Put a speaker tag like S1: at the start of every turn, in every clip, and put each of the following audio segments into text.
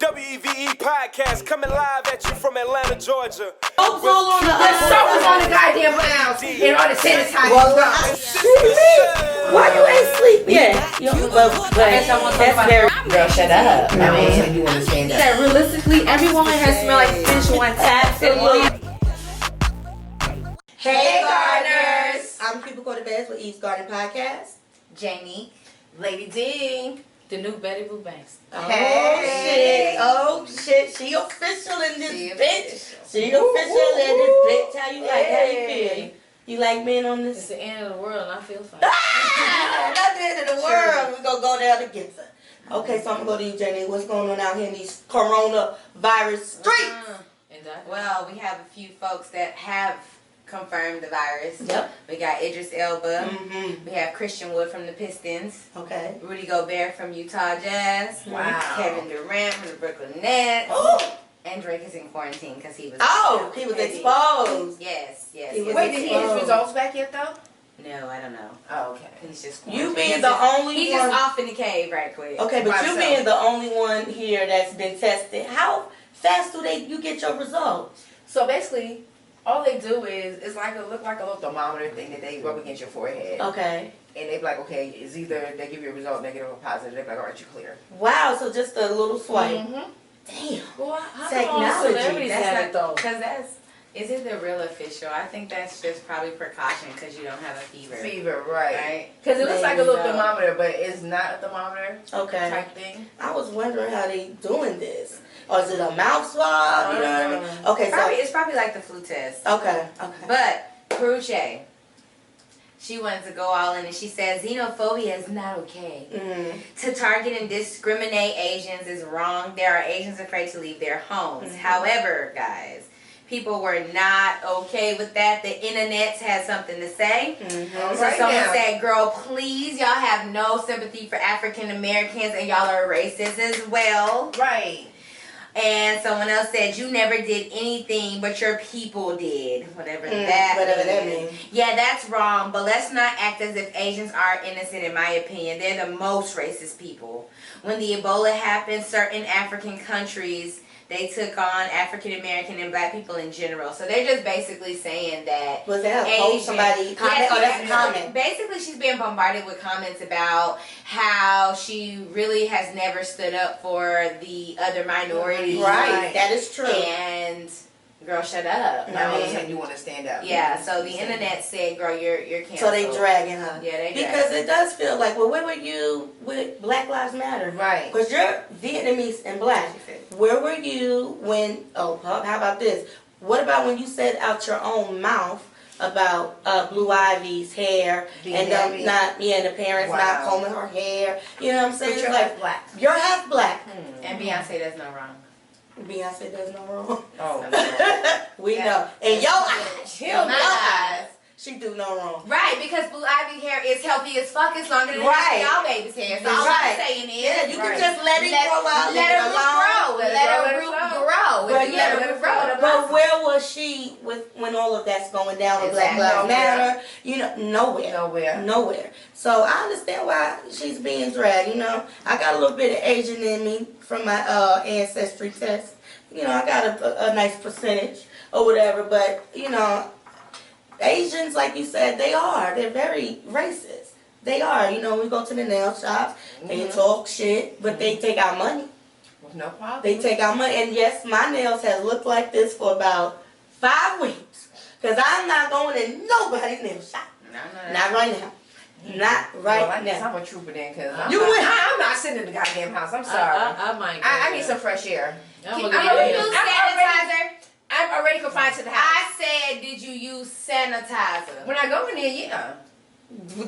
S1: WEVE podcast coming live at you from Atlanta, Georgia.
S2: Soap on the goddamn ground and all the sanitizer.
S3: Why you ain't sleep yet? That's very. Girl, shut up.
S2: I mean, you understand that.
S3: Realistically, every woman has smelled like fish once. Absolutely.
S4: Hey gardeners! I'm Cuba Cordoves with Eve's Garden Podcast.
S3: Jnique,
S2: Lady D.
S3: the new Betty Boo Banksta.
S4: Oh shit, she official in this bitch. She official in this bitch. How you like? How you feel? You like being on
S3: It's
S4: this?
S3: the end of the world and I feel fine.
S4: Not the end of the world. We're gonna go down together. Okay, so I'm gonna go to you, Jnique. What's going on out here in these coronavirus streets?
S5: Well, we have a few folks that have confirmed the virus.
S4: Yep.
S5: We got Idris Elba.
S4: Mm-hmm.
S5: We have Christian Wood from the Pistons.
S4: Okay.
S5: Rudy Gobert from Utah Jazz.
S2: Wow.
S5: Kevin Durant from the Brooklyn Nets.
S4: Oh,
S5: And Drake is in quarantine because he was.
S4: he was exposed.
S5: Yes, yes.
S4: He was
S2: Wait, did he get his
S4: exposed.
S2: results back yet though?
S5: No, I don't know.
S2: Oh, okay.
S5: He's just.
S4: You
S5: quarantined.
S4: being the only
S5: He's
S4: one.
S5: just off in the cave right quick.
S4: Okay, but
S2: By
S4: you
S2: himself.
S4: being the only one here that's been tested, how fast do you get your results?
S2: So basically, all they do is it's like look like a little thermometer thing that they rub against your forehead,
S4: Okay.
S2: and they be like, okay, it's either they give you a result negative or positive. They be like, all right, you're clear.
S4: Wow, so just a little swipe.
S2: Mm-hmm.
S4: Damn.
S3: Well, how
S4: Technology,
S3: come all celebrities
S5: That's
S3: have
S5: not
S3: it though?
S5: because is it the real official? I think that's just probably precaution because you don't have a fever.
S2: Fever, right?
S5: Right?
S2: Because it looks like a little
S5: Maybe so.
S2: thermometer, but it's not a thermometer
S4: Okay.
S2: type thing.
S4: I was wondering how they doing this. Or is it a mouth swab? You know what I mean? Okay,
S5: It's probably like the flu test.
S4: Okay.
S5: But Peruche, she wanted to go all in and she says xenophobia is not okay.
S4: Mm-hmm.
S5: To target and discriminate Asians is wrong. There are Asians afraid to leave their homes. However, guys, people were not okay with that. The internet had something to say.
S4: Mm-hmm.
S5: So
S2: Right
S5: someone
S2: now.
S5: said, girl, please, y'all have no sympathy for African Americans and y'all are racist as well.
S2: Right.
S5: And someone else said, you never did anything, but your people did. Whatever
S4: Whatever that
S5: means.
S4: means.
S5: Yeah, that's wrong, but let's not act as if Asians are innocent, in my opinion. They're the most racist people. When the Ebola happened, certain African countries, they took on African American and black people in general. So they're just basically saying that
S4: Was that a post somebody comment?
S5: Yes,
S4: Oh, that's a comment.
S5: Basically, she's being bombarded with comments about how she really has never stood up for the other minorities.
S4: Right. That is true.
S5: And girl, shut up.
S2: Now all of a
S5: I
S2: sudden
S5: mean,
S2: you want to stand up.
S5: yeah. So the internet said, "Girl, you're canceled."
S4: So they dragging her.
S5: Yeah, they
S4: Because it does feel like, well, where were you with Black Lives Matter?
S2: Right.
S4: Because you're Vietnamese and black. Where were you when, how about this? What about when you said out your own mouth about Blue Ivy's hair and
S2: Ivy.
S4: the parents
S2: Wow.
S4: not combing her hair? You know what I'm saying?
S2: But
S4: It's
S2: you're
S4: like,
S2: half black.
S4: you're half black.
S5: And Beyonce does no wrong.
S4: Beyonce does no wrong.
S2: Oh.
S4: We
S5: Yeah.
S4: know. In your eyes.
S5: In my eyes.
S4: She do no wrong.
S5: Right, because Blue Ivy hair is healthy as fuck. It's longer than
S4: Right.
S5: y'all baby's hair. So all
S4: Right.
S5: I'm saying is,
S4: Yeah, you
S2: Right.
S4: can just let it grow out.
S5: let her root
S4: alone.
S5: grow. Let her root grow.
S4: But
S5: If you let her root grow,
S4: But where was she when all of that's going down with Black Lives
S2: Exactly.
S4: Matter? You know, nowhere.
S2: Nowhere.
S4: So I understand why she's being dragged. You know, I got a little bit of Asian in me from my ancestry test. You know, I got a nice percentage or whatever. But you know, Asians, like you said, they're very racist. They are. You know, we go to the nail shops, they talk shit, but they take our money.
S2: With no problem.
S4: They take our money, and yes, my nails have looked like this for about 5 weeks. Because I'm not going in nobody's nail shop. Not right now. Not right
S2: Well, I guess
S4: now.
S2: I'm a trooper then, because I'm not sitting in the goddamn house. I'm sorry.
S3: I might.
S2: I need some fresh air.
S3: I'm
S5: Did
S3: gonna
S5: you
S3: get
S5: use
S3: it.
S5: sanitizer?
S2: I'm already confined to the house.
S5: I said, did you use sanitizer?
S2: When I go in there, yeah.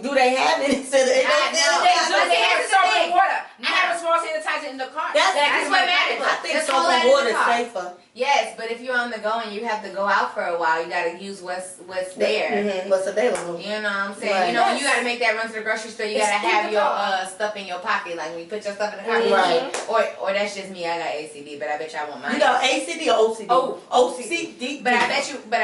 S4: Do they have it? Instead of,
S5: I know.
S2: They have
S5: here's the
S2: soap and
S5: thing.
S2: water. I
S5: No.
S2: have a small sanitizer in the car.
S5: That's what matters.
S4: I think
S5: Just
S4: soap
S5: hold that
S4: and
S5: in
S4: water
S5: the
S4: is
S5: car.
S4: safer.
S5: Yes, but if you're on the go and you have to go out for a while, you gotta use what's there.
S4: Mm-hmm. What's available.
S5: You know what I'm saying?
S4: Right.
S5: You know, when you gotta make that run to the grocery store, you
S2: It's
S5: gotta
S2: in
S5: have
S2: the
S5: your
S2: car.
S5: stuff in your pocket. Like when you put your stuff in the car.
S4: Right.
S5: Or that's just me. I got ACD, but I bet y'all won't mind.
S4: You know, ACD or OCD?
S5: Oh,
S4: OCD.
S5: But I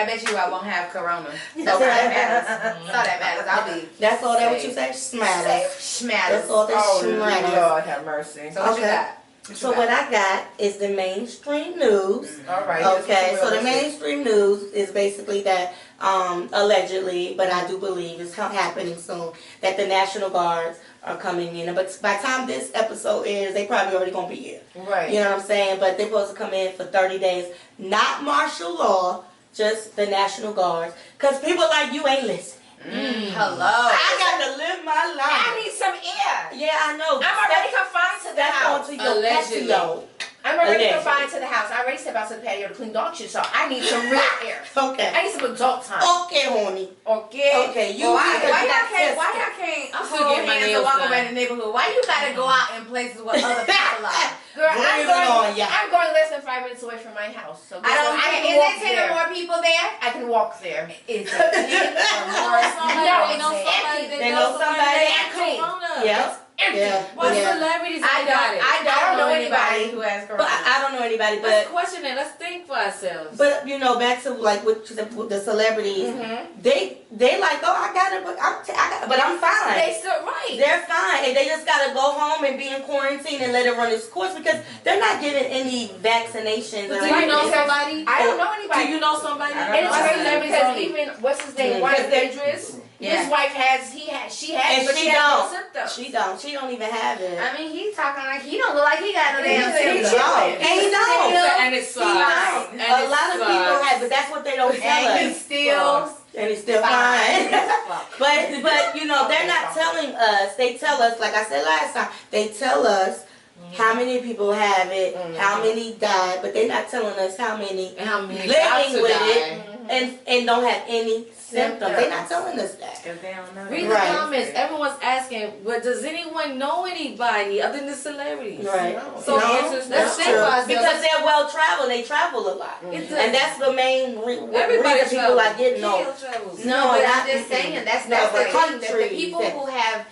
S5: bet you I won't have corona. That's all that matters. That's all that matters. I'll be
S4: That's all that what
S5: safe.
S4: you say? Smatter.
S5: Safe. Schmatters.
S4: That's all that
S2: Oh,
S4: smatters.
S2: Lord have mercy.
S5: So what you
S4: Okay.
S5: got?
S4: So what I got is the mainstream news.
S2: All right.
S4: Okay, so the mainstream news is basically that allegedly, but I do believe it's happening soon, that the National Guards are coming in. But by the time this episode airs, they probably already gonna be here.
S2: Right.
S4: You know what I'm saying? But they're supposed to come in for 30 days, not martial law, just the National Guards, because people like you ain't listening.
S2: Hello.
S4: I got to live my life.
S2: I need some air.
S4: Yeah, I know.
S2: I'm already confined to the
S4: That's
S2: house.
S4: onto your
S3: Allegedly.
S4: patio.
S2: I'm already
S4: Allegedly.
S2: confined to the house. I already stepped out to the patio to clean dog shit, so I need some real air.
S4: Okay.
S2: I need some adult time.
S4: Okay, honey.
S2: Okay.
S4: Okay, you
S2: Why
S4: because
S2: y'all
S4: you got
S2: can't? Why
S4: tested.
S2: y'all can't
S3: I'm still
S2: hold
S3: getting my
S2: hands and
S3: nails
S2: walk
S3: done.
S2: around the neighborhood? Why you gotta go out in places with other people are? Girl,
S4: Bring it on, yeah.
S2: I'm going less than 5 minutes away from my house. So
S5: I don't
S2: I
S5: care.
S2: can
S5: Is
S2: walk
S5: there 10
S2: there.
S5: or more people there?
S2: I can walk there.
S5: Is it 10 or more?
S2: No,
S5: They know
S2: it's
S5: somebody.
S2: empty.
S4: They know somebody.
S2: Empty.
S4: Yeah.
S2: Empty.
S4: Yeah.
S3: What
S4: Yeah.
S3: celebrities
S5: I
S3: got it?
S5: don't know anybody who has
S4: But
S5: corona.
S4: I don't know anybody,
S3: Let's
S4: but
S3: question it. Let's think for ourselves.
S4: but you know, back to like with the celebrities, they like, oh, I got it, but I'm fine.
S2: They still right.
S4: They're fine, and they just gotta go home and be in quarantine and let it run its course because they're not getting any vaccinations.
S3: Do
S4: or
S3: you know
S4: anything.
S3: somebody?
S2: I don't know
S3: Do
S2: anybody.
S3: you know somebody?
S2: And it's
S3: Why
S2: crazy
S3: celebrities
S2: because
S3: only?
S2: even what's his name, wife Idris, his wife she has,
S4: And
S2: but
S4: she
S2: she has no
S4: don't.
S2: symptoms.
S4: She don't even have it.
S5: I mean, he's talking like he don't look like he got no damn
S2: He's
S5: symptoms.
S2: chilling.
S4: And he don't.
S3: And it
S4: He
S3: sucks.
S4: don't.
S3: And
S4: A
S3: it
S4: lot of people
S3: sucks.
S4: have, but that's what they don't tell
S5: And he's
S4: us.
S5: still
S4: And it's still fine. but you know, they're not telling us. They tell us, like I said last time, they tell us how many people have it, how many died, but they're not telling us how many
S3: And how many got
S4: living
S3: to
S4: with
S3: die.
S4: it and don't have any symptoms. They're not telling us that.
S5: Because they don't know.
S3: Read the
S4: Right.
S3: comments. Everyone's asking, but does anyone know anybody other than celebrities?
S4: Right.
S3: So
S4: No,
S3: let's
S4: that's
S3: think
S4: true.
S3: for ourselves.
S4: Because they're well traveled. They travel a lot.
S3: It does.
S4: And that's the main
S3: Everybody
S4: reason people are getting
S3: Gail
S4: no.
S3: travels.
S5: No,
S4: No,
S5: but
S4: not-
S5: I'm just saying that's
S4: No,
S5: the
S4: but
S5: thing. That the
S4: countries
S5: people
S4: that-
S5: who have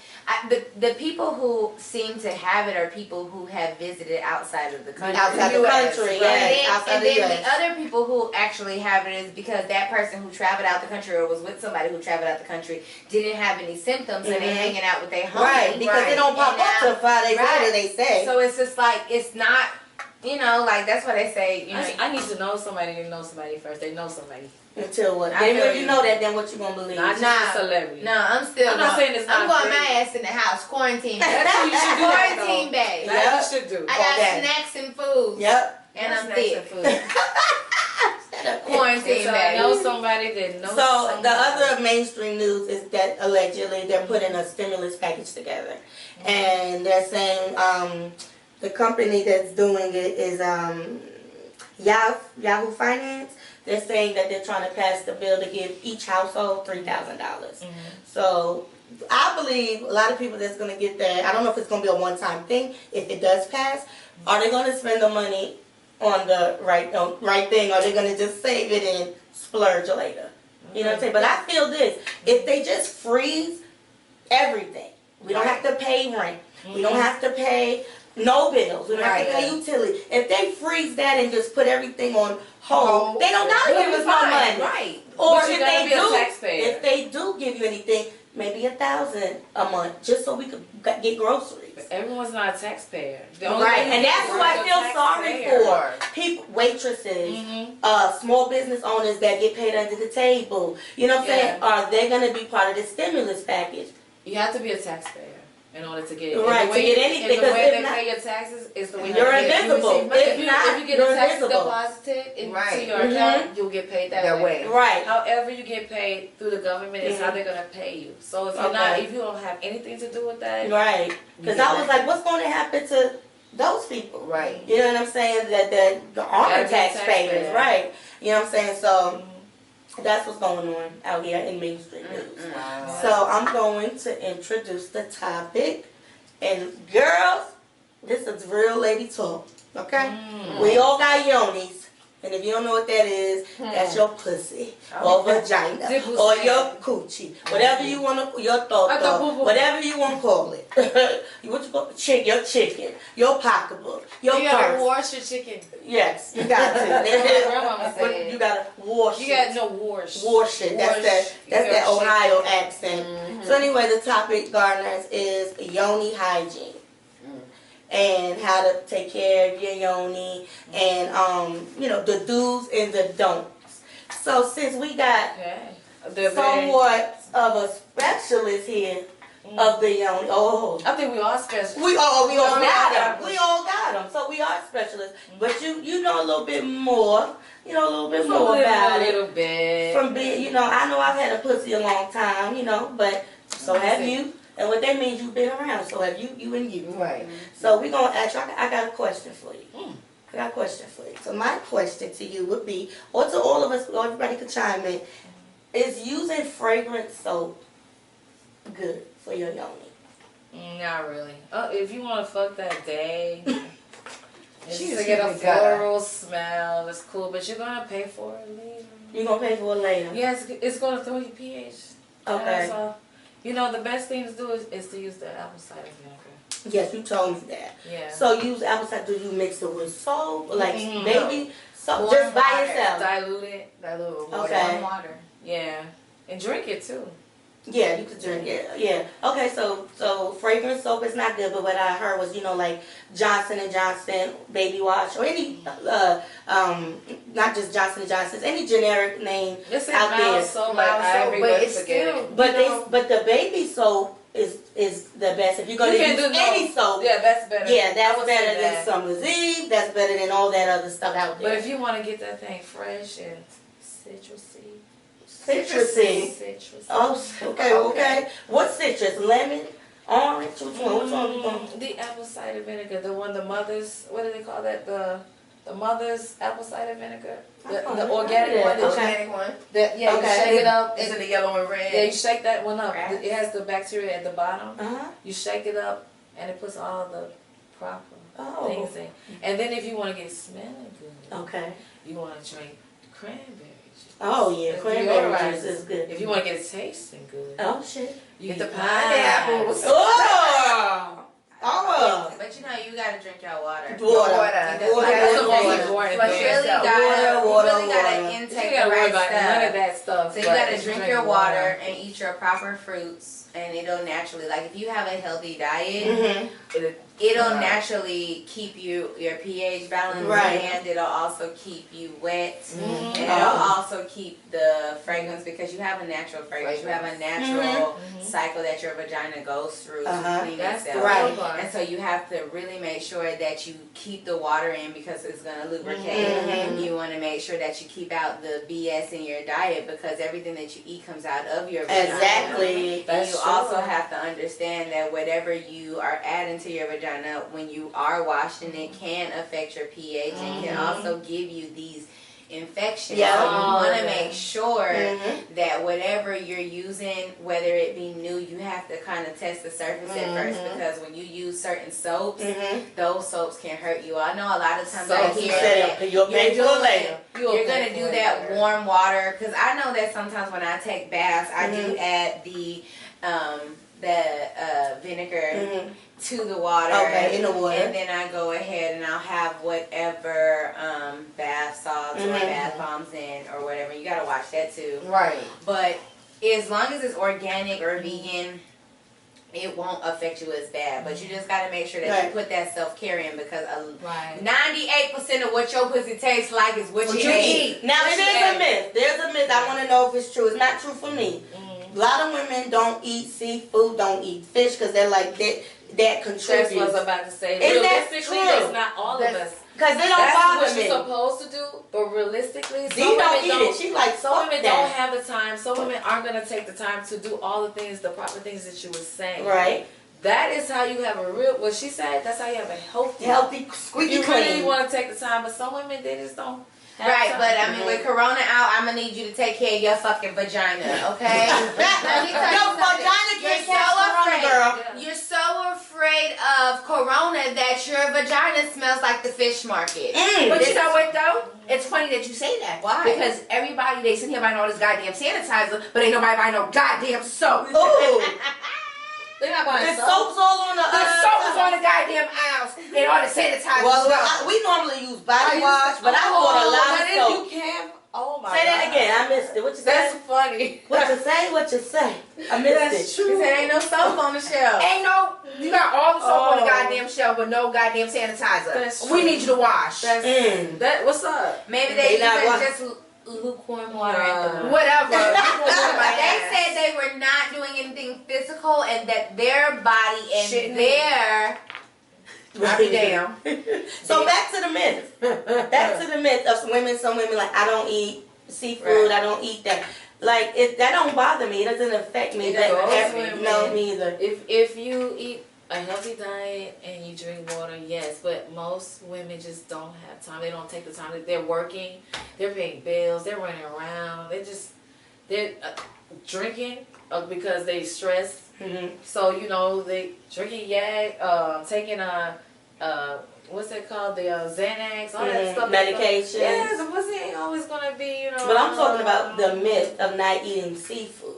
S5: the people who seem to have it are people who have visited outside of the country.
S4: Outside the
S2: US,
S4: country,
S2: right.
S4: yes. Outside
S5: And
S4: the
S5: then
S4: US.
S5: the other people who actually have it is because that person who traveled out the country or was with somebody who traveled out the country didn't have any symptoms and they're hanging out with their homies.
S4: Right, because they don't pop
S5: And
S4: up
S5: now-
S4: till 5 days
S5: right.
S4: later, they say.
S5: So it's just like it's not, like that's what they say. You know,
S3: I need to know somebody to know somebody first. They know somebody.
S4: Until what?
S5: I
S4: Then
S5: feel
S4: when you
S5: you.
S4: know that, then what you gonna believe?
S3: Not just
S5: Nah.
S3: a celebrity.
S5: no, I'm still.
S3: I'm not saying it's not
S5: I'm going
S3: great.
S5: my ass in the house, quarantine.
S3: That's what you should do.
S5: Quarantine bag.
S3: That's
S4: Yep.
S3: what you should do.
S5: I got
S4: Okay.
S5: snacks and food.
S4: Yep.
S5: And I'm
S3: Snacks
S5: thick.
S3: and food.
S5: Quarantine
S3: So I
S5: bag.
S3: know somebody that knows
S4: So
S3: somebody.
S4: the other mainstream news is that allegedly they're putting a stimulus package together, and they're saying the company that's doing it is Yahoo Finance. They're saying that they're trying to pass the bill to give each household $3,000. So I believe a lot of people that's going to get that. I don't know if it's going to be a one-time thing. If it does pass, are they going to spend the money on the right thing, or are they going to just save it and splurge later? You know what I'm saying? But I feel this: if they just freeze everything, we don't have to pay rent. We don't have to pay no bills. We don't have to pay utilities. If they freeze that and just put everything on hold, they don't gotta give us no money.
S5: Right.
S4: Or
S3: But you gotta be a taxpayer.
S4: if they do give you anything, maybe $1,000 a month, just so we could get groceries.
S3: Everyone's not a taxpayer. The only
S4: Right,
S3: way
S4: and
S3: you
S4: that's
S3: can
S4: who I
S3: work
S4: feel
S3: a
S4: sorry
S3: taxpayer.
S4: for. People, waitresses, small business owners that get paid under the table. You know what I'm saying? Are they gonna be part of the stimulus package?
S3: You have to be a taxpayer in order to get it.
S4: Right,
S3: And the way
S4: to get
S3: you-
S4: anything,
S3: and the
S4: because
S3: way
S4: if
S3: they
S4: not-
S3: pay your taxes is the way
S4: You're
S3: you get it.
S4: invisible.
S3: You receive money.
S4: If not,
S3: if you get
S4: you're
S3: a tax
S4: invisible.
S3: deposited into
S5: Right.
S3: your account, you'll get paid that way.
S4: Right.
S3: However you get paid through the government is how they're gonna pay you. So if you're not, if you don't have anything to do with that,
S4: Right. Because I was like, what's going to happen to those people?
S2: Right.
S4: You know what I'm saying? That aren't
S3: Gotta be
S4: taxpayers,
S3: taxpayer.
S4: right? You know what I'm saying? So that's what's going on out here in mainstream news.
S2: Wow.
S4: So I'm going to introduce the topic. And girls, this is real lady talk, okay? We all got yonis. And if you don't know what that is, that's your pussy or vagina
S3: Dibble
S4: or
S3: stand.
S4: your coochie, whatever you want to, your thought, whatever you want to call it. What you call it? Your chicken, your pocketbook, your
S3: you gotta
S4: purse.
S3: wash your chicken.
S4: Yes, you got to.
S3: grandmama
S4: But
S3: said.
S4: you gotta wash
S3: You
S4: it.
S3: got no wash.
S4: Wash it. That's that
S3: your
S4: Ohio
S3: chicken.
S4: accent. So anyway, the topic, gardeners, is yoni hygiene. and how to take care of your yoni, and the do's and the don'ts. So since we got somewhat of a specialist here of the yoni,
S3: I think we all special.
S4: we all got them. We all got them. So we are specialists, but you know a little bit more. You know a little bit more about it.
S3: A little bit.
S4: From being, I know I've had a pussy a long time, but so have you. And what that means, you've been around. So have you and you.
S2: Right.
S4: So we're going to ask you, I got a question for you. I got a question for you. So my question to you would be, or to all of us, or everybody could chime in, is using fragrant soap good for your yoni?
S3: Not really. If you want to fuck that day,
S2: She's
S3: to get a
S2: really gotta.
S3: floral smell, it's cool, but you're going to pay for it later.
S4: You're going to pay for it later?
S3: Yes, it's going to throw your pH.
S4: Okay.
S3: That's all. The best thing to do is to use the apple cider vinegar.
S4: Yes, you told me that.
S3: Yeah.
S4: So use apple cider. Do you mix it with soap? Like baby soap?
S5: Warm
S4: Just by
S5: water.
S4: yourself?
S3: Dilute it.
S2: Dilute with water.
S4: Okay.
S5: Warm water.
S3: Yeah. And drink it too.
S4: Yeah, you could drink it. Yeah. Okay, so fragrance soap is not good, but what I heard was, like Johnson & Johnson baby wash, or any not just Johnson & Johnson's, any generic name
S3: It's
S4: out there.
S3: so
S2: Mild
S3: like
S2: soap,
S3: Ivory,
S2: but it's
S3: forget
S2: still-
S3: it.
S4: But the baby soap is the best. If you're gonna use any soap,
S3: Yeah, that's better.
S4: yeah,
S3: I
S4: that's
S3: would say
S4: better than
S3: that.
S4: Summer's Eve. That's better than all that other stuff out there.
S3: But if you want to get that thing fresh and citrusy.
S4: Citrusy. Oh, okay. What citrus? Lemon, orange? Which one? Which one we going?
S3: The apple cider vinegar, the one the mothers. What do they call that? The mother's apple cider vinegar. The organic one.
S4: Okay.
S2: Organic one.
S3: You
S4: Okay.
S3: shake it up.
S2: Is it the yellow and red?
S3: Yeah, you shake that one up.
S5: Right.
S3: It has the bacteria at the bottom.
S4: Uh-huh.
S3: You shake it up, and it puts all the proper things in. And then if you want to get smelling good,
S4: Okay.
S3: you want to drink cranberry juice.
S4: Oh yeah,
S3: If
S4: cranberry
S3: you-
S4: juice is good.
S3: If you want to get it tasting good,
S4: Oh shit.
S3: you
S2: Get
S3: get
S2: the
S3: the
S2: pineapples.
S4: Oh.
S5: But you gotta drink your water.
S4: Water.
S3: That's the
S4: Water.
S3: most important
S2: Flush
S3: thing.
S2: yourself.
S5: You really gotta
S3: You
S5: intake
S3: ain't
S5: the
S3: gotta worry
S5: right
S3: about none of
S5: stuff.
S3: that stuff.
S5: So you
S3: but
S5: gotta
S3: just
S5: drink your water and eat your proper fruits, and it'll naturally, like if you have a healthy diet,
S4: Mm-hmm.
S5: it'll naturally keep your pH balanced,
S4: Right.
S5: and it'll also keep you wet, and it'll
S4: Oh.
S5: also keep the fragrance, because you have a natural fragrance. You have a natural cycle that your vagina goes through to clean
S3: That's
S5: itself.
S4: right.
S5: And so you have to really make sure that you keep the water in, because it's going to lubricate. You want to make sure that you keep out the BS in your diet, because everything that you eat comes out of your vagina.
S4: Exactly.
S5: And
S3: That's
S5: you
S3: true.
S5: also have to understand that whatever you are adding to your vagina when you are washing it can affect your pH and can also give you these infections.
S4: Yeah.
S5: So you want to
S3: Oh,
S5: make sure
S4: Mhm.
S5: that whatever you're using, whether it be new, you have to kind of test the surface at first, because when you use certain soaps, those soaps can hurt you. I know a lot of times I
S3: Soaps
S5: hear
S4: Set
S5: that
S4: up. You'll pay for it later.
S5: you're going to do that warm water, because I know that sometimes when I take baths, I do add the vinegar to the water.
S4: Okay, in the water.
S5: And then I go ahead and I'll have whatever bath salts or bath bombs in or whatever. You got to watch that too.
S2: Right.
S5: But as long as it's organic or vegan, it won't affect you as bad. But you just got to make sure that you put that self-care in, because 98% of what your pussy tastes like is what you eat.
S4: Now it is a myth. There's a myth. I want to know if it's true. It's not true for me. A lot of women don't eat seafood, don't eat fish, because they're like that
S3: That's
S4: contributes.
S3: what I was about to say.
S4: And that's
S3: Realistically,
S4: true.
S3: that's not all of us.
S4: Because they don't
S3: That's
S4: bother
S3: what
S4: me.
S3: you're supposed to do, but realistically, some
S4: Dee
S3: women
S4: don't eat
S3: don't.
S4: it. She like,
S3: Some
S4: fuck
S3: women
S4: that.
S3: don't have the time. Some women aren't going to take the time to do all the things, the proper things that you were saying.
S4: Right.
S3: That is how you have a real, what she said, that's how you have a healthy.
S4: Healthy, squeaky
S3: You
S4: clean.
S3: really want to take the time, but some women, they just don't have
S5: Right,
S3: time.
S5: but I mean, with Corona out, I'm gonna need you to take care of your fucking vagina, okay? Let me tell you
S4: Your
S5: something.
S4: vagina can't
S5: You're
S4: catch
S5: so
S4: Corona,
S5: afraid.
S4: girl.
S5: You're so afraid of Corona that your vagina smells like the fish market.
S2: But you know what though? It's funny that you say that.
S5: Why?
S2: Because everybody, they sit here buying all this goddamn sanitizer, but ain't nobody buying no goddamn soap.
S4: Ooh.
S3: They're not buying
S4: The
S3: soap.
S4: soap's all on the
S2: The soap is on the goddamn aisles and all the sanitizer.
S4: Well, we normally use body wash, but I bought a lot
S3: But
S4: of
S3: if
S4: soap.
S3: you can Oh my
S4: Say that
S3: God.
S4: again. I missed it. What you
S3: That's
S4: say?
S3: funny.
S4: What you say? What you say? I missed it.
S5: He said ain't no soap on the shelf.
S2: Ain't no, you got all the soap on the
S3: Oh.
S2: goddamn shelf, but no goddamn sanitizer.
S3: That's
S2: We
S3: true.
S2: need you to wash.
S3: That's that. What's up?
S5: Maybe
S4: They
S5: they
S4: not
S5: using
S4: wa-
S5: just lukewarm water at the moment.
S2: Whatever.
S5: They said they were not doing anything physical and that their body and
S2: Shouldn't
S5: their
S2: I'll be damn.
S4: So back to the myth. Back to the myth of some women like, I don't eat seafood,
S5: Right.
S4: I don't eat that. Like, that don't bother me. It doesn't affect me.
S3: It
S4: That
S3: goes
S4: every,
S3: with
S4: no,
S3: me.
S4: me either.
S3: If you eat a healthy diet and you drink water, yes, but most women just don't have time. They don't take the time. They're working, they're paying bills, they're running around. They're drinking because they stressed.
S4: Mm-hmm.
S3: So you know they drinking taking what's it called, the Xanax, all that stuff.
S4: Medication.
S3: Yeah, the pussy ain't always gonna be, you know.
S4: But I'm talking about the myth of not eating seafood.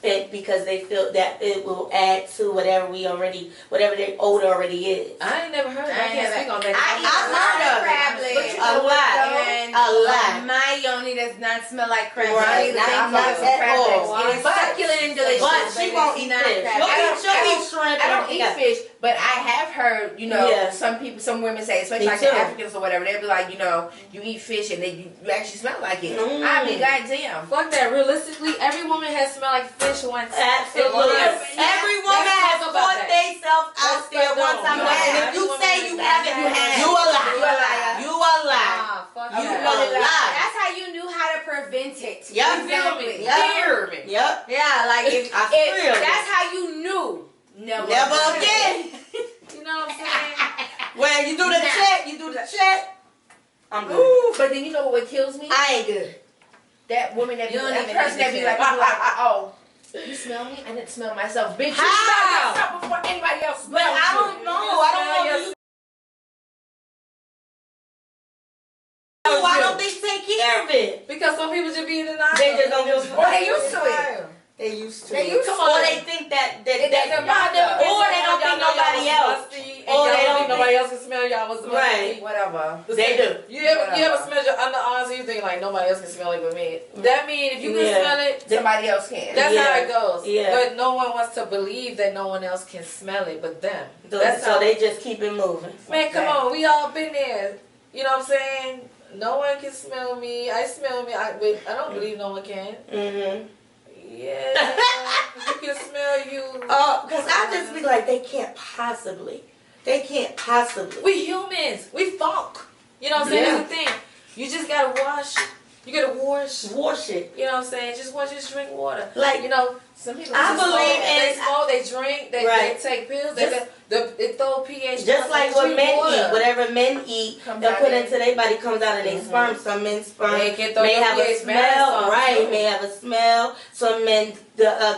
S4: Because they feel that it will add to whatever their odor already is.
S3: I ain't never heard of that. I can't speak on that.
S5: I eat
S4: I've heard of
S5: crab
S4: it.
S5: legs.
S4: A lot.
S5: And
S4: A lot.
S5: my yoni does not smell like crab
S4: Right.
S5: legs.
S4: Not
S5: Thank you.
S4: at
S5: Crab
S4: all.
S5: legs. It is
S2: But-
S5: succulent and delicious.
S4: But she
S5: it's
S4: won't eat
S5: not
S4: fish.
S5: crab legs.
S4: She'll eat shrimp.
S2: I don't eat fish, but I have heard,
S4: Yeah.
S2: some women say, especially
S4: Me
S2: like
S4: too.
S2: the Africans or whatever, they'll be like, you eat fish and you actually smell like it.
S4: Mm.
S2: I be goddamn.
S3: Fuck that. Realistically, every woman has smelled like fish once.
S4: Absolutely. Every woman
S3: Let's
S4: has
S3: talk about
S4: fought
S3: that.
S4: themselves out
S3: Let's
S4: there
S3: go
S4: one
S3: down.
S4: time.
S3: You
S4: And if
S3: have.
S4: you say you haven't,
S3: You have.
S4: you a
S2: You a
S4: liar.
S2: liar.
S4: You a liar.
S3: Ah, fuck
S4: You
S3: that.
S4: know the lie.
S5: That's how you knew how to prevent it.
S4: Yep.
S5: Exactly.
S4: Yep.
S2: Hear me.
S4: Yep.
S5: Yeah, like if
S4: I feel
S5: that's how you knew. Never
S4: again.
S3: You know what I'm saying?
S4: Well, you do the check. You do the check. I'm good.
S2: Ooh, but then you know what kills me?
S4: I ain't good.
S2: That woman that be,
S5: You don't
S2: that
S5: even
S2: person
S5: need
S2: that
S5: to
S2: be
S5: check.
S2: like, oh, you smell me? I didn't smell myself. Bitch, you
S4: How?
S2: smell yourself before anybody else
S4: But
S2: smells
S4: I
S2: you.
S4: don't know. I don't know. Why don't they take care of it?
S3: Because some people just be in denial.
S4: They just don't give a
S2: Or they used to it.
S4: They used to.
S2: They used to
S4: Or
S2: it.
S4: they think that
S2: It doesn't matter.
S4: or they don't think nobody else.
S3: Or they don't
S4: think-
S3: think nobody else can smell y'all was
S4: Right.
S2: Whatever.
S4: They do.
S3: You ever smell your underarms and you think like nobody else can smell it but me? That mean if you can
S4: Yeah.
S3: smell it,
S2: Somebody else can.
S3: that's
S4: Yeah.
S3: how it goes.
S4: Yeah.
S3: But no one wants to believe that no one else can smell it but them.
S4: So they just keep it moving.
S3: Man, come on, we all been there. You know what I'm saying? No one can smell me. I smell me. But I don't believe no one can.
S4: Mm-hmm.
S3: Yeah, you can smell you.
S4: Because I just be like, they can't possibly. They can't possibly.
S3: We humans. We funk. You know what I'm saying?
S4: Yeah.
S3: That's the thing. You just gotta wash. You gotta wash.
S4: Wash it.
S3: You know what I'm saying? Just wash. Just drink water.
S4: Like,
S3: You know, some people
S4: I
S3: just
S4: believe
S3: smoke,
S4: in-
S3: they smoke, they drink, they
S4: Right.
S3: take pills,
S4: Just-
S3: they throw pH.
S4: just like what
S3: drink
S4: men
S3: water.
S4: eat, whatever men eat,
S2: Comes
S4: they'll
S2: out
S4: put
S2: in-
S4: into their body comes out of their sperm. Some men's sperm
S3: They can throw
S4: may
S3: your
S4: have a
S3: pH balance
S4: smell,
S3: off,
S4: right?
S3: too.
S4: May have a smell. Some men, their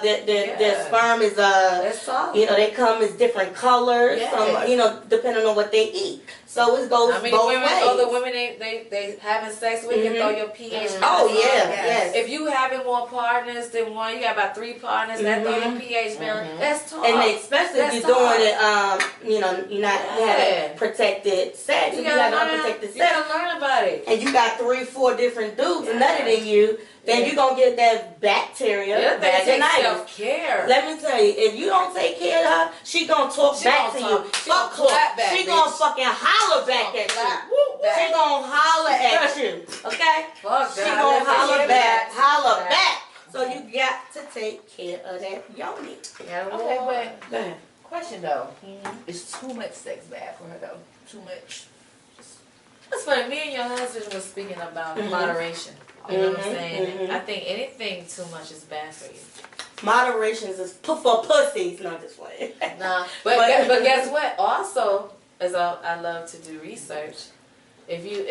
S3: Yeah.
S4: sperm is
S3: That's all.
S4: they come as different colors.
S3: Yes.
S4: Some, depending on what they eat. So it goes
S3: I mean,
S4: both
S3: women,
S4: ways.
S3: other women, they having sex with can
S4: Mhm.
S3: throw your pH.
S4: Oh
S3: balance
S4: yeah,
S3: off.
S4: yes.
S3: If you having more partners than one, you got about 3 partners that throw your pH balance. That's tough.
S4: And especially if
S3: That's
S4: you're doing
S3: tough.
S4: it, you're not
S3: Yeah.
S4: having protected sex.
S3: You
S4: If you
S3: gotta
S4: have
S3: learn.
S4: unprotected
S3: You
S4: sex,
S3: gotta learn about it.
S4: and you got 3-4 different dudes
S3: Yeah.
S4: nutted in you, then
S3: Yeah.
S4: you're gonna get that bacteria,
S3: Yeah, they take
S4: vaginitis.
S3: self-care.
S4: Let me tell you, if you don't take care of her, she gonna talk
S3: She
S4: back
S3: gonna
S4: to
S3: talk.
S4: you.
S3: She
S4: Fuck
S3: gonna
S4: her.
S3: clap back,
S4: She
S3: bitch.
S4: gonna fucking holler back
S3: gonna
S4: at
S3: clap
S4: you.
S3: back.
S4: She gonna holler at you. Okay?
S3: Fuck
S4: She
S3: that.
S4: gonna
S3: Let me
S4: holler
S3: hear
S4: back.
S3: that.
S4: Holler
S3: Back.
S4: back. So you got to take care of that yoni.
S3: Yeah,
S2: Okay,
S3: boy.
S2: but
S4: Go ahead.
S2: question though, is too much sex bad for her though? Too much.
S3: That's funny. Me and your husband was speaking about
S4: Mhm.
S3: moderation. You know what I'm
S4: Mhm,
S3: saying?
S4: mhm.
S3: I think anything too much is bad for you.
S4: Moderation is for pussies, not this way.
S3: Nah,
S4: But-
S3: but guess what? Also, as I love to do research, if you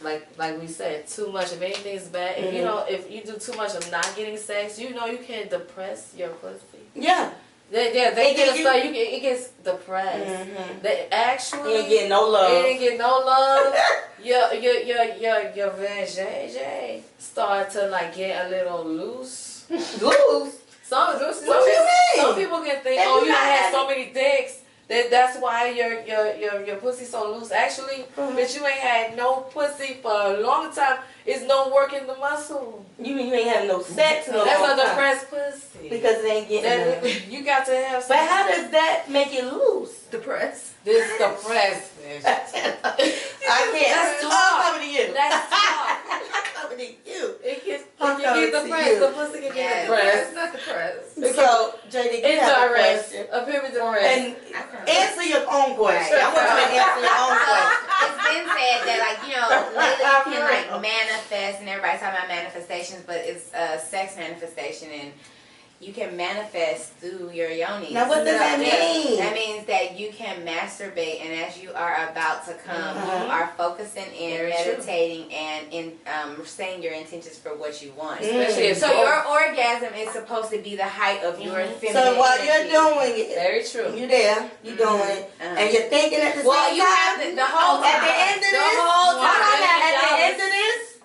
S3: like we said, too much. If anything is bad, if you
S4: Mhm.
S3: know, if you do too much of not getting sex, you can depress your pussy.
S4: Yeah.
S3: They
S4: It
S3: get
S4: gets
S3: a stuff. It gets depressed.
S4: Mhm.
S3: They actually
S4: You ain't getting no love.
S3: You didn't get no love. Your vagina start to like get a little loose.
S4: Loose.
S3: Some
S4: What you mean?
S3: Some people can think,
S4: If
S3: oh,
S4: you
S3: you
S4: not
S3: had
S4: having-
S3: so many dicks That's why your pussy so loose. Actually, bitch, you ain't had no pussy for a long time. It's no work in the muscle.
S4: You mean you ain't having no sex no
S3: That's
S4: long
S3: a
S4: time?
S3: depressed pussy.
S4: Because it ain't getting enough.
S3: You got to have some.
S4: But how does that make it loose?
S5: Depressed.
S3: This depressed, bitch.
S4: I can't.
S3: Let's talk.
S4: I'm coming to you.
S3: Let's talk.
S4: I'm coming to you.
S3: It can
S4: I'm
S3: get
S4: coming to
S3: depressed.
S4: you.
S3: The pussy can get depressed.
S5: Not depressed.
S4: So, Jnique, you have a
S3: Indirect.
S4: question.
S3: A pivot direct.
S4: And answer your own question. I want you to answer your own question.
S5: It's been said that, like, you know, lately you can, like, manifest, and everybody's talking about manifestations, but it's a sex manifestation, and you can manifest through your yoni.
S4: Now, what does that mean?
S5: That means that you can masturbate, and as you are about to come, you are focusing in,
S3: Very
S5: meditating, and in saying your intentions for what you want.
S3: Especially if
S5: So
S3: both-
S5: your orgasm is supposed to be the height of your feminine
S4: So while you're
S5: energy.
S4: doing it,
S3: Very true.
S4: you're there, you're doing it, and you're thinking at the
S5: Well,
S4: same
S5: you
S4: time.
S5: have the whole time.
S4: At the end of this,
S5: The whole
S4: hold on
S5: time.
S4: now, at the end of this,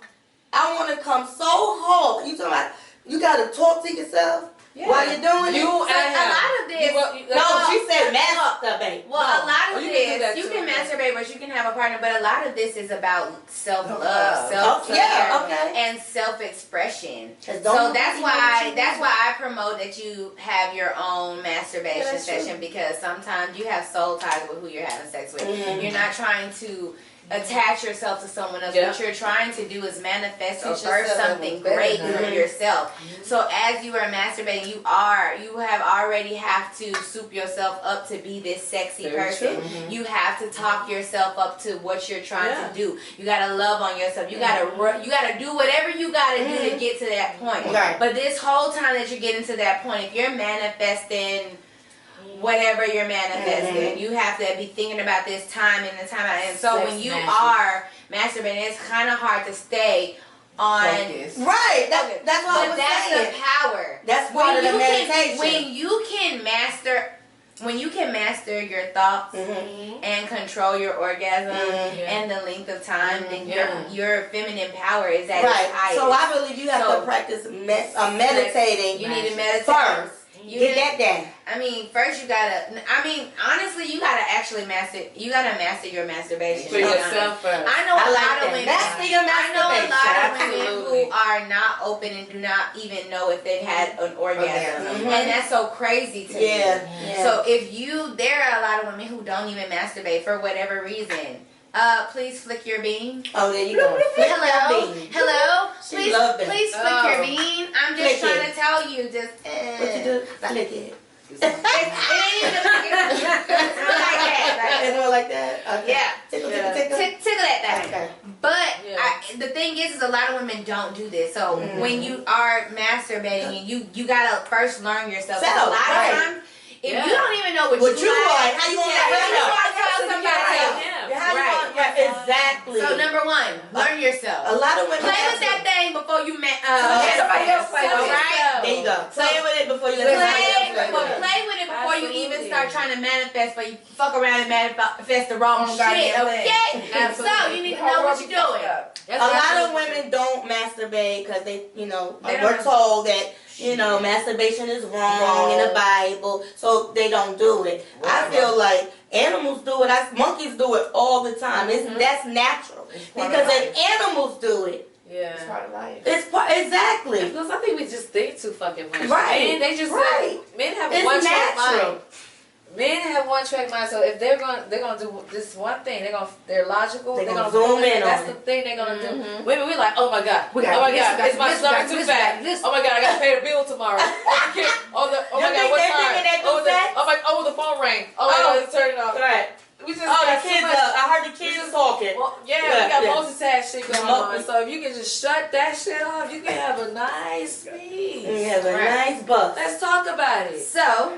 S4: I want to come so hard. You talking about you got to talk to yourself while you're doing
S3: You
S4: it?
S3: and
S5: A lot of this.
S4: No, she said masturbate.
S5: Well, a lot
S3: Oh,
S5: of
S3: you can do that
S5: this, you
S3: too.
S5: can masturbate, but you can have a partner. But a lot of this is about self-love,
S4: Oh,
S5: self-care,
S4: yeah, okay.
S5: and self-expression.
S4: 'Cause
S5: So
S4: don't
S5: that's
S4: nobody know what you
S5: why
S4: want.
S5: I promote that you have your own masturbation session, because sometimes you have soul ties with who you're having sex with. You're not trying to attach yourself to someone else.
S3: Yeah.
S5: What you're trying to do is manifest or
S3: Teach
S5: birth
S3: yourself
S5: something
S3: better.
S5: great from yourself. So as you are masturbating, you have already have to soup yourself up to be this sexy
S3: Very
S5: person.
S3: true.
S5: You have to talk yourself up to what you're trying
S3: Yeah.
S5: to do. You gotta love on yourself. You gotta do whatever you gotta do to get to that point.
S4: Right.
S5: But this whole time that you're getting to that point, if you're manifesting whatever you're manifesting, you have to be thinking about this time and the time out. And so
S3: Sex
S5: when you
S3: magic.
S5: are masturbating, it's kind of hard to stay on.
S3: Focus.
S4: Right. That's what I
S5: But
S4: was
S5: that's
S4: saying.
S5: the power.
S4: That's part of the meditation.
S5: When you can master your thoughts and control your orgasm and the length of time, then your feminine power is at its
S4: Right.
S5: highest.
S4: So I believe you have
S5: So-
S4: to practice meditating.
S5: You need to meditate
S4: first.
S5: You
S4: Get
S5: need-
S4: that down.
S5: I mean, first you gotta. I mean, honestly, you gotta actually master. You gotta master your masturbation.
S3: For yourself first.
S5: I know
S4: I
S5: a
S4: like
S5: lot of
S4: that.
S5: women.
S4: Master your
S5: I know a
S4: masturbation.
S5: lot of women
S3: Absolutely.
S5: who are not open and do not even know if they've had an orgasm,
S3: Orgasm.
S5: and that's so crazy to
S4: Yeah.
S5: me.
S4: Yeah.
S5: So there are a lot of women who don't even masturbate for whatever reason. Please flick your bean.
S4: Oh, there you go. Flip
S5: Hello,
S4: that bean.
S5: hello.
S4: She
S5: Please,
S4: loved it.
S5: please flick your bean. I'm just
S4: Flick
S5: trying
S4: it.
S5: to tell you, just.
S4: What you do? Flick it.
S5: It ain't even it's like that.
S4: It's more like that? Okay.
S5: Yeah.
S4: Tickle,
S3: Yeah.
S4: tickle, tickle.
S5: Tickle that thing.
S4: Okay.
S5: But
S3: Yeah.
S5: the thing is a lot of women don't do this. So when you are masturbating, you gotta first learn yourself.
S4: Self,
S5: A lot
S4: right.
S5: of times, if
S3: Yeah.
S5: you don't even know
S4: What you like, how you gonna
S5: yeah,
S4: let
S5: how you
S4: know?
S5: gonna tell somebody else?
S3: Yeah.
S4: How you
S5: Right.
S4: want- yeah, exactly.
S5: So number one, learn yourself.
S4: A lot of women
S5: Play
S4: have
S5: with
S4: to-
S5: that thing before you
S4: let somebody else play with it.
S5: Right?
S4: There you go. Play with it before you let
S5: Play,
S4: somebody else play
S5: but
S4: with it.
S5: play with it before you even
S3: Absolutely.
S5: start trying to manifest, but you fuck around and manifest the wrong shit,
S4: goddamn
S5: okay?
S3: Absolutely.
S5: So you need to know what you're doing.
S3: That's
S4: A lot of
S3: absolutely
S4: women don't masturbate because they,
S5: They
S4: we're
S5: don't-
S4: told that, masturbation is wrong in the Bible, so they don't do it. I feel like animals do it. Monkeys do it all the time. That's natural because if animals do it,
S3: Yeah.
S2: Part of life.
S4: it's exactly.
S3: Because I think we just think too fucking much.
S4: Right.
S3: Men, they just
S4: Right.
S3: men have
S4: It's
S3: one track
S4: natural.
S3: mind. Men have one track mind. So if they're gonna do this one thing, they're logical.
S4: They're
S3: They're
S4: gonna
S3: gonna
S4: zoom in
S3: That's
S4: on
S3: the
S4: it.
S3: thing they're gonna do. Women, we like, oh my god,
S2: We got
S3: oh my
S2: this,
S3: god,
S2: we got
S3: is my
S2: this, we
S3: stomach
S2: got
S3: too
S2: this, we
S3: fat?
S2: got this.
S3: Oh my god, I gotta pay the bill tomorrow. Oh
S4: You
S3: my god,
S4: think
S3: what
S4: they're
S3: time?
S4: thinking they too fat?
S3: Oh, the phone rang. Oh my god, let's turn it off.
S4: Right.
S3: We just
S4: Oh,
S3: got
S4: the
S3: so
S4: kids
S3: much-
S4: I heard the kids talking.
S3: Well, yeah,
S4: Yeah,
S3: we got
S4: yeah.
S3: multitask shit going
S4: Mo-
S3: on. So if you can just shut that shit off, you can have a nice peace.
S4: You have a
S5: Right.
S4: nice bust.
S3: Let's talk about it.
S5: So,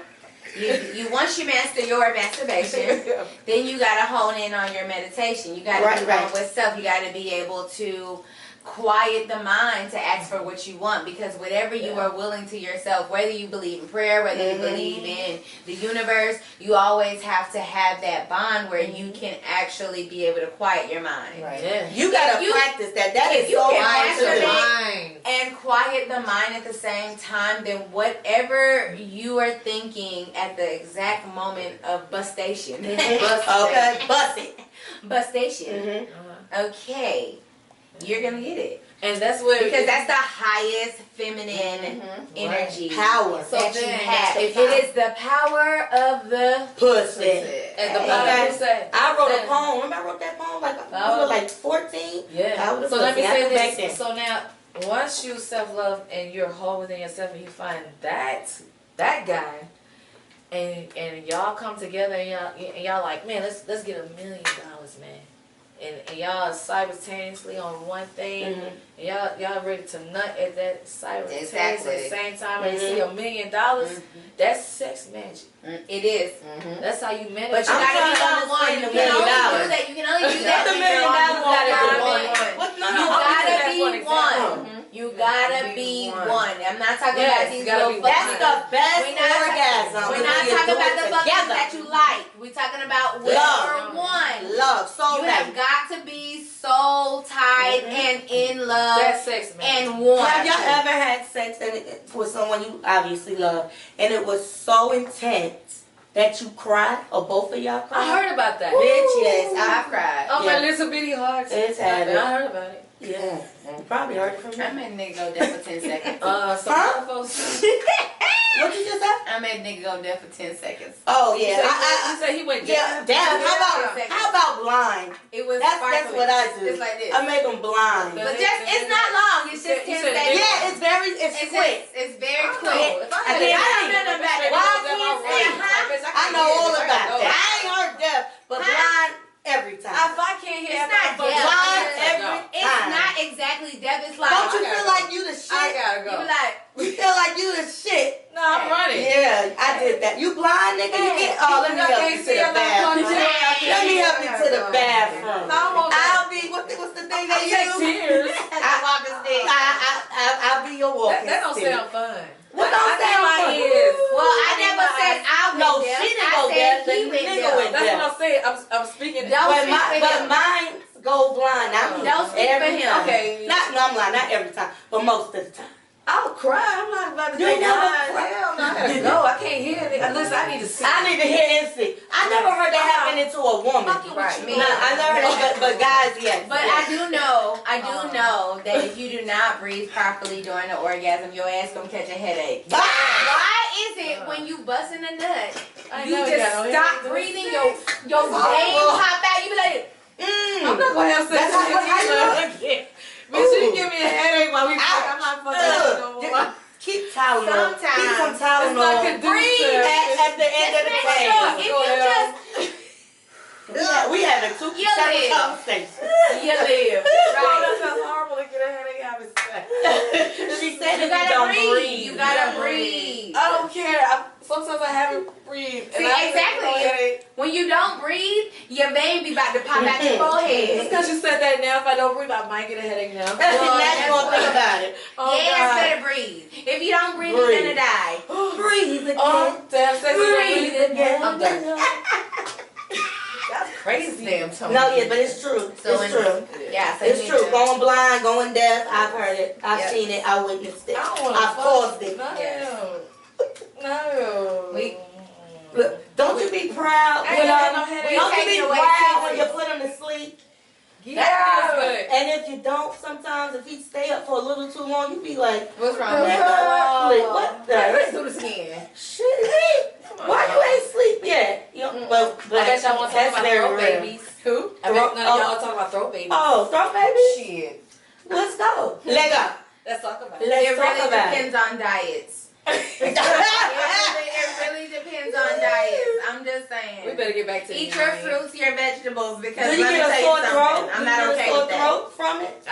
S5: you once you master your masturbation, then you gotta hone in on your meditation. You gotta
S4: Right,
S5: be
S4: right.
S5: one with self. You gotta be able to quiet the mind to ask for what you want, because whatever you are willing to yourself, whether you believe in prayer, whether you believe in the universe, you always have to have that bond where you can actually be able to quiet your mind.
S4: Right.
S3: Yeah.
S4: You gotta practice that. That is
S5: you
S4: so
S5: can
S4: hard to do.
S5: masturbate and quiet the mind at the same time, then whatever you are thinking at the exact moment of bustation.
S4: Okay, bust it.
S5: Bustation. Okay. You're gonna get it.
S3: And that's what
S5: Because that's the highest feminine energy
S4: Power.
S5: that you
S3: then
S5: have.
S3: that's
S5: It is the power of the
S4: Pussy.
S3: and the
S4: Okay.
S3: Bible said.
S4: I wrote a poem. Remember I wrote that poem like we were like 14?
S3: Yeah.
S4: Power of
S3: So let me
S4: pussy. I
S3: say
S4: knew back
S3: this.
S4: then.
S3: So now, once you self-love and you're whole within yourself, and you find that guy, and y'all come together and y'all like, man, let's get $1 million, man. And y'all simultaneously on one thing, and y'all ready to nut at that simultaneously at the same time, and see $1 million. That's sex magic.
S5: It is.
S3: That's how you manage.
S5: But you gotta be on one. You can only do that. You can only do that.
S4: $1 million gotta be
S5: one.
S4: What? No,
S5: You
S4: no,
S5: gotta
S3: be
S5: be one. You gotta be one. I'm not talking about these little
S4: That's
S5: fucking.
S4: the best
S5: We're not-
S4: orgasm.
S5: We're
S4: when
S5: not
S4: you
S5: talking
S4: do
S5: about
S4: it
S5: the fuckers
S4: together.
S5: that you like. We're talking about when
S4: Love.
S5: you're one.
S4: Love, so
S5: You have got to be so tight and in love
S3: That's sex magic.
S5: and one.
S4: Have y'all ever had sex with someone you obviously love, and it was so intense that you cried, or both of y'all cried?
S3: I heard about that.
S4: Bitch, yes,
S5: I've cried.
S3: Oh, my
S4: Yeah.
S3: little bitty heart.
S4: It's
S3: I
S4: happening.
S3: heard about it.
S4: Yeah, you probably heard it from
S5: I
S4: me.
S5: made a nigga go deaf for 10 seconds.
S3: So
S4: Huh?
S3: folks.
S4: What you just said?
S5: I made a nigga go deaf for 10 seconds.
S4: Oh yeah,
S3: You said he went
S4: yeah.
S3: down.
S4: Damn,
S5: Yeah.
S4: how about blind?
S5: It was
S4: That's
S5: sparkling.
S4: what I do.
S5: It's like this.
S4: I make them blind.
S5: But just, it's not long. It's just 10
S3: You said
S5: seconds.
S4: Yeah, it's quick.
S5: It's very
S3: Oh,
S5: quick.
S3: if I
S4: I
S3: had
S4: can't
S3: it,
S4: see nothing about it. Why I can't see? I know all about that. I ain't heard deaf, but blind every time.
S3: If I can't hear,
S5: It's not deaf.
S4: Blind
S5: It's
S4: every
S5: It's
S4: time.
S5: not exactly deaf. It's like,
S4: Don't you
S3: I gotta
S4: feel
S3: go.
S4: like you the shit?
S3: I gotta
S5: you
S3: go.
S5: be like,
S4: You feel like you the shit?
S3: No, I'm running.
S4: Yeah, I did that. You blind nigga? You get. Oh, let me help you to the bathroom. Let me help you to the bathroom. I'll be. What's the thing they
S3: Take
S4: use?
S3: tears.
S5: walking stick.
S4: I'll be your walking
S3: That don't
S4: stick.
S3: sound fun.
S4: What don't
S3: I
S4: sound
S3: my
S4: fun?
S3: ears.
S5: Well, I never said I went
S4: No,
S5: there.
S4: she didn't
S5: I
S4: go
S5: said
S4: there.
S5: he
S4: The
S5: went
S4: nigga
S5: there.
S4: went
S3: That's
S4: there.
S3: what I'm saying. I'm speaking.
S5: Don't
S4: But
S5: speak for him.
S4: mine go blind. Not me.
S5: Don't speak for
S4: Every
S5: him.
S4: time.
S3: Okay.
S4: No, I'm lying. Not every time, but most of the time.
S3: I'll cry. I'm not about to
S4: You
S3: take
S4: never
S3: mine.
S4: cry.
S3: Hell no, I gotta go. I can't hear it. Listen, I need to see.
S4: I need to hear and see. I never heard that happen to a woman.
S3: Right.
S4: No, I never heard that, but guys, yes.
S5: But I do know that if you do not breathe properly during the orgasm, your ass gonna catch a headache.
S4: Ah!
S5: Why is it when you busting a nut,
S3: I
S5: you
S3: know
S5: just
S3: got no
S5: stop
S3: headache.
S5: breathing, your veins
S4: well.
S5: pop out, you be like,
S3: I'm not gonna have sex
S4: That's
S3: with
S4: how you
S3: you
S4: look.
S3: Bitch, you give me a headache while we fuck.
S4: Ouch.
S3: I'm not fucking with you no more.
S4: Keep Tylenol.
S5: Sometimes.
S4: Keep some
S3: It's not
S4: Tylenol.
S3: conducive.
S5: Breathe.
S4: At the end of the
S5: make
S4: day.
S5: sure if you just
S4: We having two
S5: You
S4: separate
S5: live.
S4: conversations.
S5: you live,
S3: Oh,
S5: right?
S3: that sounds horrible to get a headache having sex.
S4: She said
S5: You
S4: if you
S5: gotta
S4: don't
S5: breathe.
S4: breathe.
S5: You gotta breathe.
S3: I don't care. Sometimes I haven't breathed.
S5: See,
S3: and I
S5: exactly.
S3: get a headache.
S5: When you don't breathe, your vein be about to pop out your
S3: It's
S5: forehead.
S3: because you said that now. If I don't breathe, I might get a headache now.
S4: Now you gonna think about it.
S3: Oh,
S5: Yes,
S3: God.
S5: better breathe. If you don't breathe,
S4: Breathe.
S5: you're gonna die.
S4: Breathe again.
S3: Oh, damn. Sex
S5: Breathe
S4: again.
S3: I'm done. That's crazy.
S5: Damn, Tony.
S4: No, yeah, but it's true.
S5: So
S4: It's true.
S5: Yeah, so
S4: It's
S5: you
S4: true.
S5: need to-
S4: Going blind, going deaf. I've heard it. I've
S5: Yep.
S4: seen it. I witnessed it.
S3: I don't want to
S4: I've caused it.
S3: No.
S5: Yes.
S3: No.
S4: Look, don't you be proud
S3: I
S4: when
S3: ain't got no headache.
S4: don't you
S5: taking
S4: be
S5: away
S4: proud when you
S5: kisses.
S4: put him to sleep?
S3: That feels good.
S4: And if you don't, sometimes if he stay up for a little too long, you be like,
S5: What's wrong
S4: "Nigga,
S5: with that?
S4: what the
S5: Let's do this again.
S4: shit? Why you ain't sleep yet?" You know, but
S3: I bet y'all want to talk
S4: that's
S3: about
S4: very
S3: throat
S4: rare.
S3: babies.
S5: Who?
S3: I bet none of y'all talk about throat babies.
S4: Oh, throat baby?
S5: Shit.
S4: Let's go. Leg up.
S3: Let's talk about it.
S4: Let's
S5: It
S4: talk
S5: really
S4: about it.
S5: depends on diets. It really depends on diets. I'm just saying.
S3: We better get back to
S5: Eat
S3: the
S5: your
S3: YONI.
S5: fruits, your vegetables, because
S4: Do you
S5: let me
S4: get a
S5: tell you
S4: sore
S5: something.
S4: throat?
S5: I'm
S4: Do
S5: not
S4: you get
S5: okay
S4: a sore
S5: with that.
S4: throat from it?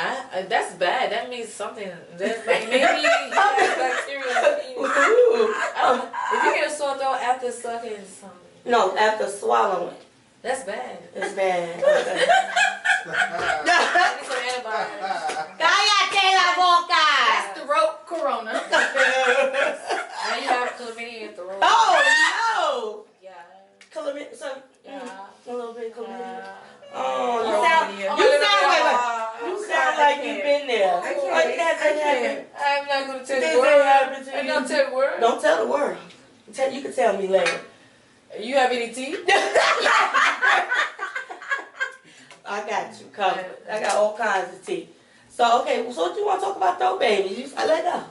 S3: That's bad. That means something. That's like maybe you have bacteria in the penis.
S4: Ooh.
S3: I don't know. If you get a sore throat after sucking something,
S4: No, after swallowing.
S3: that's bad.
S4: It's bad.
S3: Give me some antibiotics.
S4: Kaya! Tell the world. You can tell me later.
S3: You have any teeth?
S4: I got you covered. I got all kinds of teeth. So, okay, so what you want to talk about though, baby? I let go.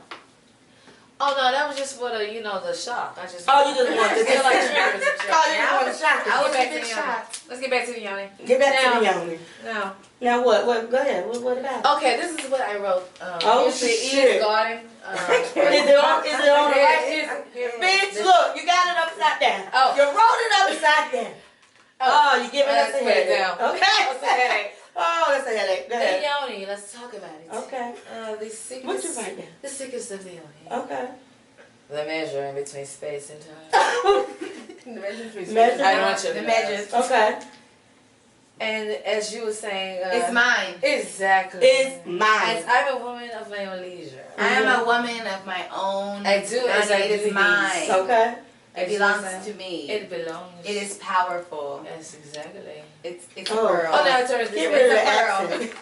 S3: Oh no, that was just for the, you know, the shock. I just.
S4: Oh, you just want to
S3: feel like drinking some shit.
S4: Oh, you just want to shock
S3: I
S4: us.
S3: was
S5: Get back
S3: back to
S5: to
S3: the
S5: the
S3: yoni. Let's get back to the yoni.
S4: Get back
S3: Now-
S4: to the yoni.
S3: Now,
S4: Now what? Go ahead. What about?
S3: okay, this is what I wrote.
S4: Oh,
S3: here's the
S4: shit.
S3: Eve's garden.
S4: Is it on the right?
S3: Here's-
S4: Bitch, look, you got it upside down.
S3: Oh.
S4: You wrote it upside down. Oh, you giving us
S3: Let's
S4: a
S3: put it
S4: headache.
S3: down.
S4: Okay.
S3: That's a headache.
S4: Oh, that's a headache. Go
S3: The
S4: ahead.
S3: yoni. Let's talk about it.
S4: Okay.
S3: The sickest.
S4: What you write down?
S3: The sickest of the yoni.
S4: Okay.
S3: The measure in between space and time.
S4: Measure.
S3: I want you
S5: The
S3: to
S5: measures.
S4: Okay.
S3: And as you were saying,
S5: It's mine.
S3: Exactly.
S4: It's mine.
S3: As I'm a woman of my own leisure.
S5: I am a woman of my own.
S3: I do as I
S5: It is
S3: please.
S5: mine.
S4: Okay.
S5: It belongs to me.
S3: It belongs.
S5: It is powerful.
S3: Yes, exactly.
S5: It's a
S4: Oh.
S5: pearl.
S3: Oh, now it turns this
S4: Get
S3: way.
S4: rid of the
S5: It's a pearl.
S4: accent.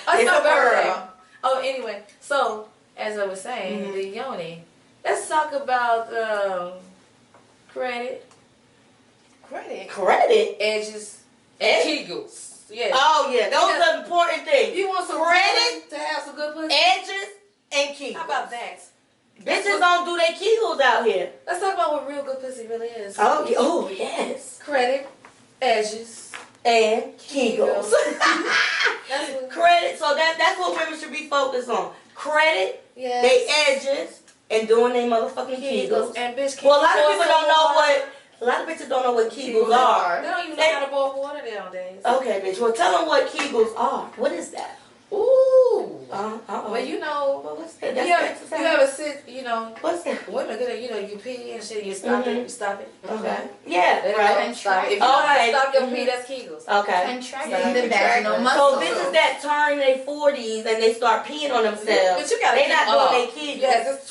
S3: Oh, it's
S4: It's
S3: not
S4: a pearl.
S3: pearl. Oh, anyway. So, as I was saying, the yoni. Let's talk about credit,
S4: Credit.
S3: edges,
S4: Ed-
S3: and kegels. Yes.
S4: Oh yeah, those are important things.
S3: You want some
S4: Credit,
S3: to have some good pussy?
S4: edges, and kegels.
S3: How about that?
S4: Bitches don't do their kegels out here.
S3: Let's talk about what real good pussy really is.
S4: Oh, oh yes.
S3: Credit, edges,
S4: And kegels.
S3: That's what.
S4: Credit. So that's what women should be focused on. Credit,
S3: Yes.
S4: they edges, and doing their motherfucking kegels.
S3: And bitch,
S4: Well, a lot of
S3: pour
S4: people
S3: some
S4: don't know
S3: water.
S4: what. A lot of bitches don't know what kegels are.
S3: They don't even know how to boil water nowadays.
S4: Okay, bitch. Well, tell them what kegels are. What is that?
S3: Ooh.
S4: Well,
S3: Well, you know,
S4: Well, what's that?
S3: you
S4: That's
S3: ever, you ever sit, you know,
S4: What's that?
S3: women good at, you know, you pee and shit, you stop it, you stop it.
S4: Okay. Yeah,
S3: They
S4: right.
S3: don't stop it. If you know how to
S4: Okay.
S3: stop your pee, that's Kegels.
S4: Okay.
S5: Contracting the vaginal
S4: So
S5: muscle.
S4: bitches that turn their 40s and they start peeing on themselves,
S3: But you gotta
S4: they
S3: keep
S4: not
S3: up.
S4: doing their Kegels.
S3: Yes,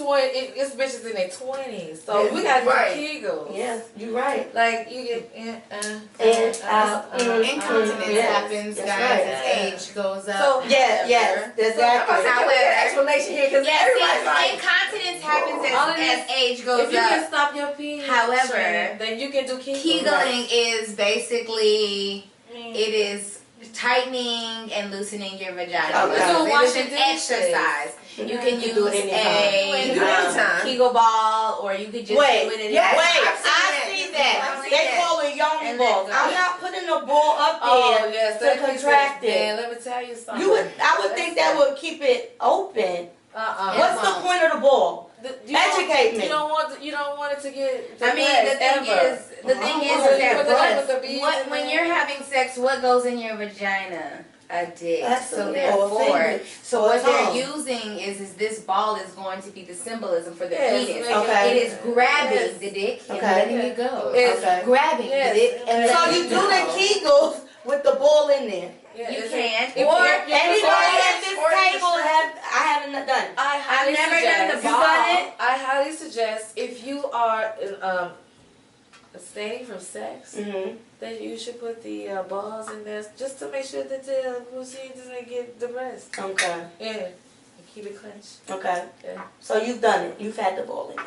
S3: it's bitches in their 20s. So
S4: Yeah.
S3: we gotta do
S5: Right.
S3: Kegels.
S4: Yes, you're right.
S3: Like you get
S5: Incontinence
S4: Yes,
S5: happens,
S4: that's
S5: guys,
S4: right.
S5: as age goes up.
S3: So-
S4: Yes, exactly.
S3: explanation here because
S5: Incontinence happens
S3: All of
S5: as age goes
S3: if you can
S5: up.
S3: stop your pee,
S5: However,
S3: then you can do Kegels.
S5: Kegling is basically, it is tightening and loosening your vagina.
S4: Okay.
S5: So
S3: Wash
S5: it is an
S3: your dishes.
S5: exercise. You can
S4: You
S5: use
S4: do it anytime.
S5: a
S3: You do it anytime.
S5: Kegel ball, or you could just
S4: Wait,
S5: do it in
S4: wait,
S5: I've
S4: I
S5: seen
S4: see
S5: that.
S4: that.
S5: I've seen
S4: They
S5: that.
S4: call it yoni
S5: And
S4: balls.
S5: then-
S4: I'm not putting a ball up
S3: Oh
S4: there
S3: yes,
S4: to
S3: that keeps
S4: contract
S3: it.
S4: it.
S3: Man, let me tell you something.
S4: I would think that would keep it open.
S3: Uh-uh.
S4: What's the
S5: won't.
S4: point of the ball?
S3: You don't-
S4: Educate me.
S3: You don't want it to get.
S5: I mean, the thing is
S3: Put it up with the beads
S5: what,
S3: in
S5: when
S3: there.
S5: you're having sex, what goes in your vagina? A dick.
S4: That's
S5: So
S4: a
S5: therefore,
S4: finger.
S5: so
S4: Or a
S5: what they're
S4: tongue.
S5: using is this ball is going to be the symbolism for the
S3: Yes,
S5: penis.
S4: okay.
S5: It is grabbing
S3: Yes.
S5: the dick and
S4: Okay.
S5: letting it go.
S3: It's
S4: Okay.
S5: Grabbing
S3: Yes.
S5: the dick and
S3: So
S4: So
S5: letting
S4: you
S5: it
S4: do
S5: go.
S4: the Kegels with the ball in there.
S3: Yeah,
S5: You
S3: it's
S5: can.
S3: if
S5: Or
S3: you're-
S4: Anybody at this
S3: or you
S4: table I haven't done it.
S3: I highly
S5: I've never
S3: suggest,
S5: done the
S4: You done it?
S3: I highly suggest if you are abstaining from sex,
S4: Mm-hmm.
S3: then you should put the balls in there just to make sure that the pussy doesn't get the rest.
S4: Okay.
S3: Yeah, and keep it clenched.
S4: Okay.
S3: Yeah.
S4: So you've done it. You've had the ball in there.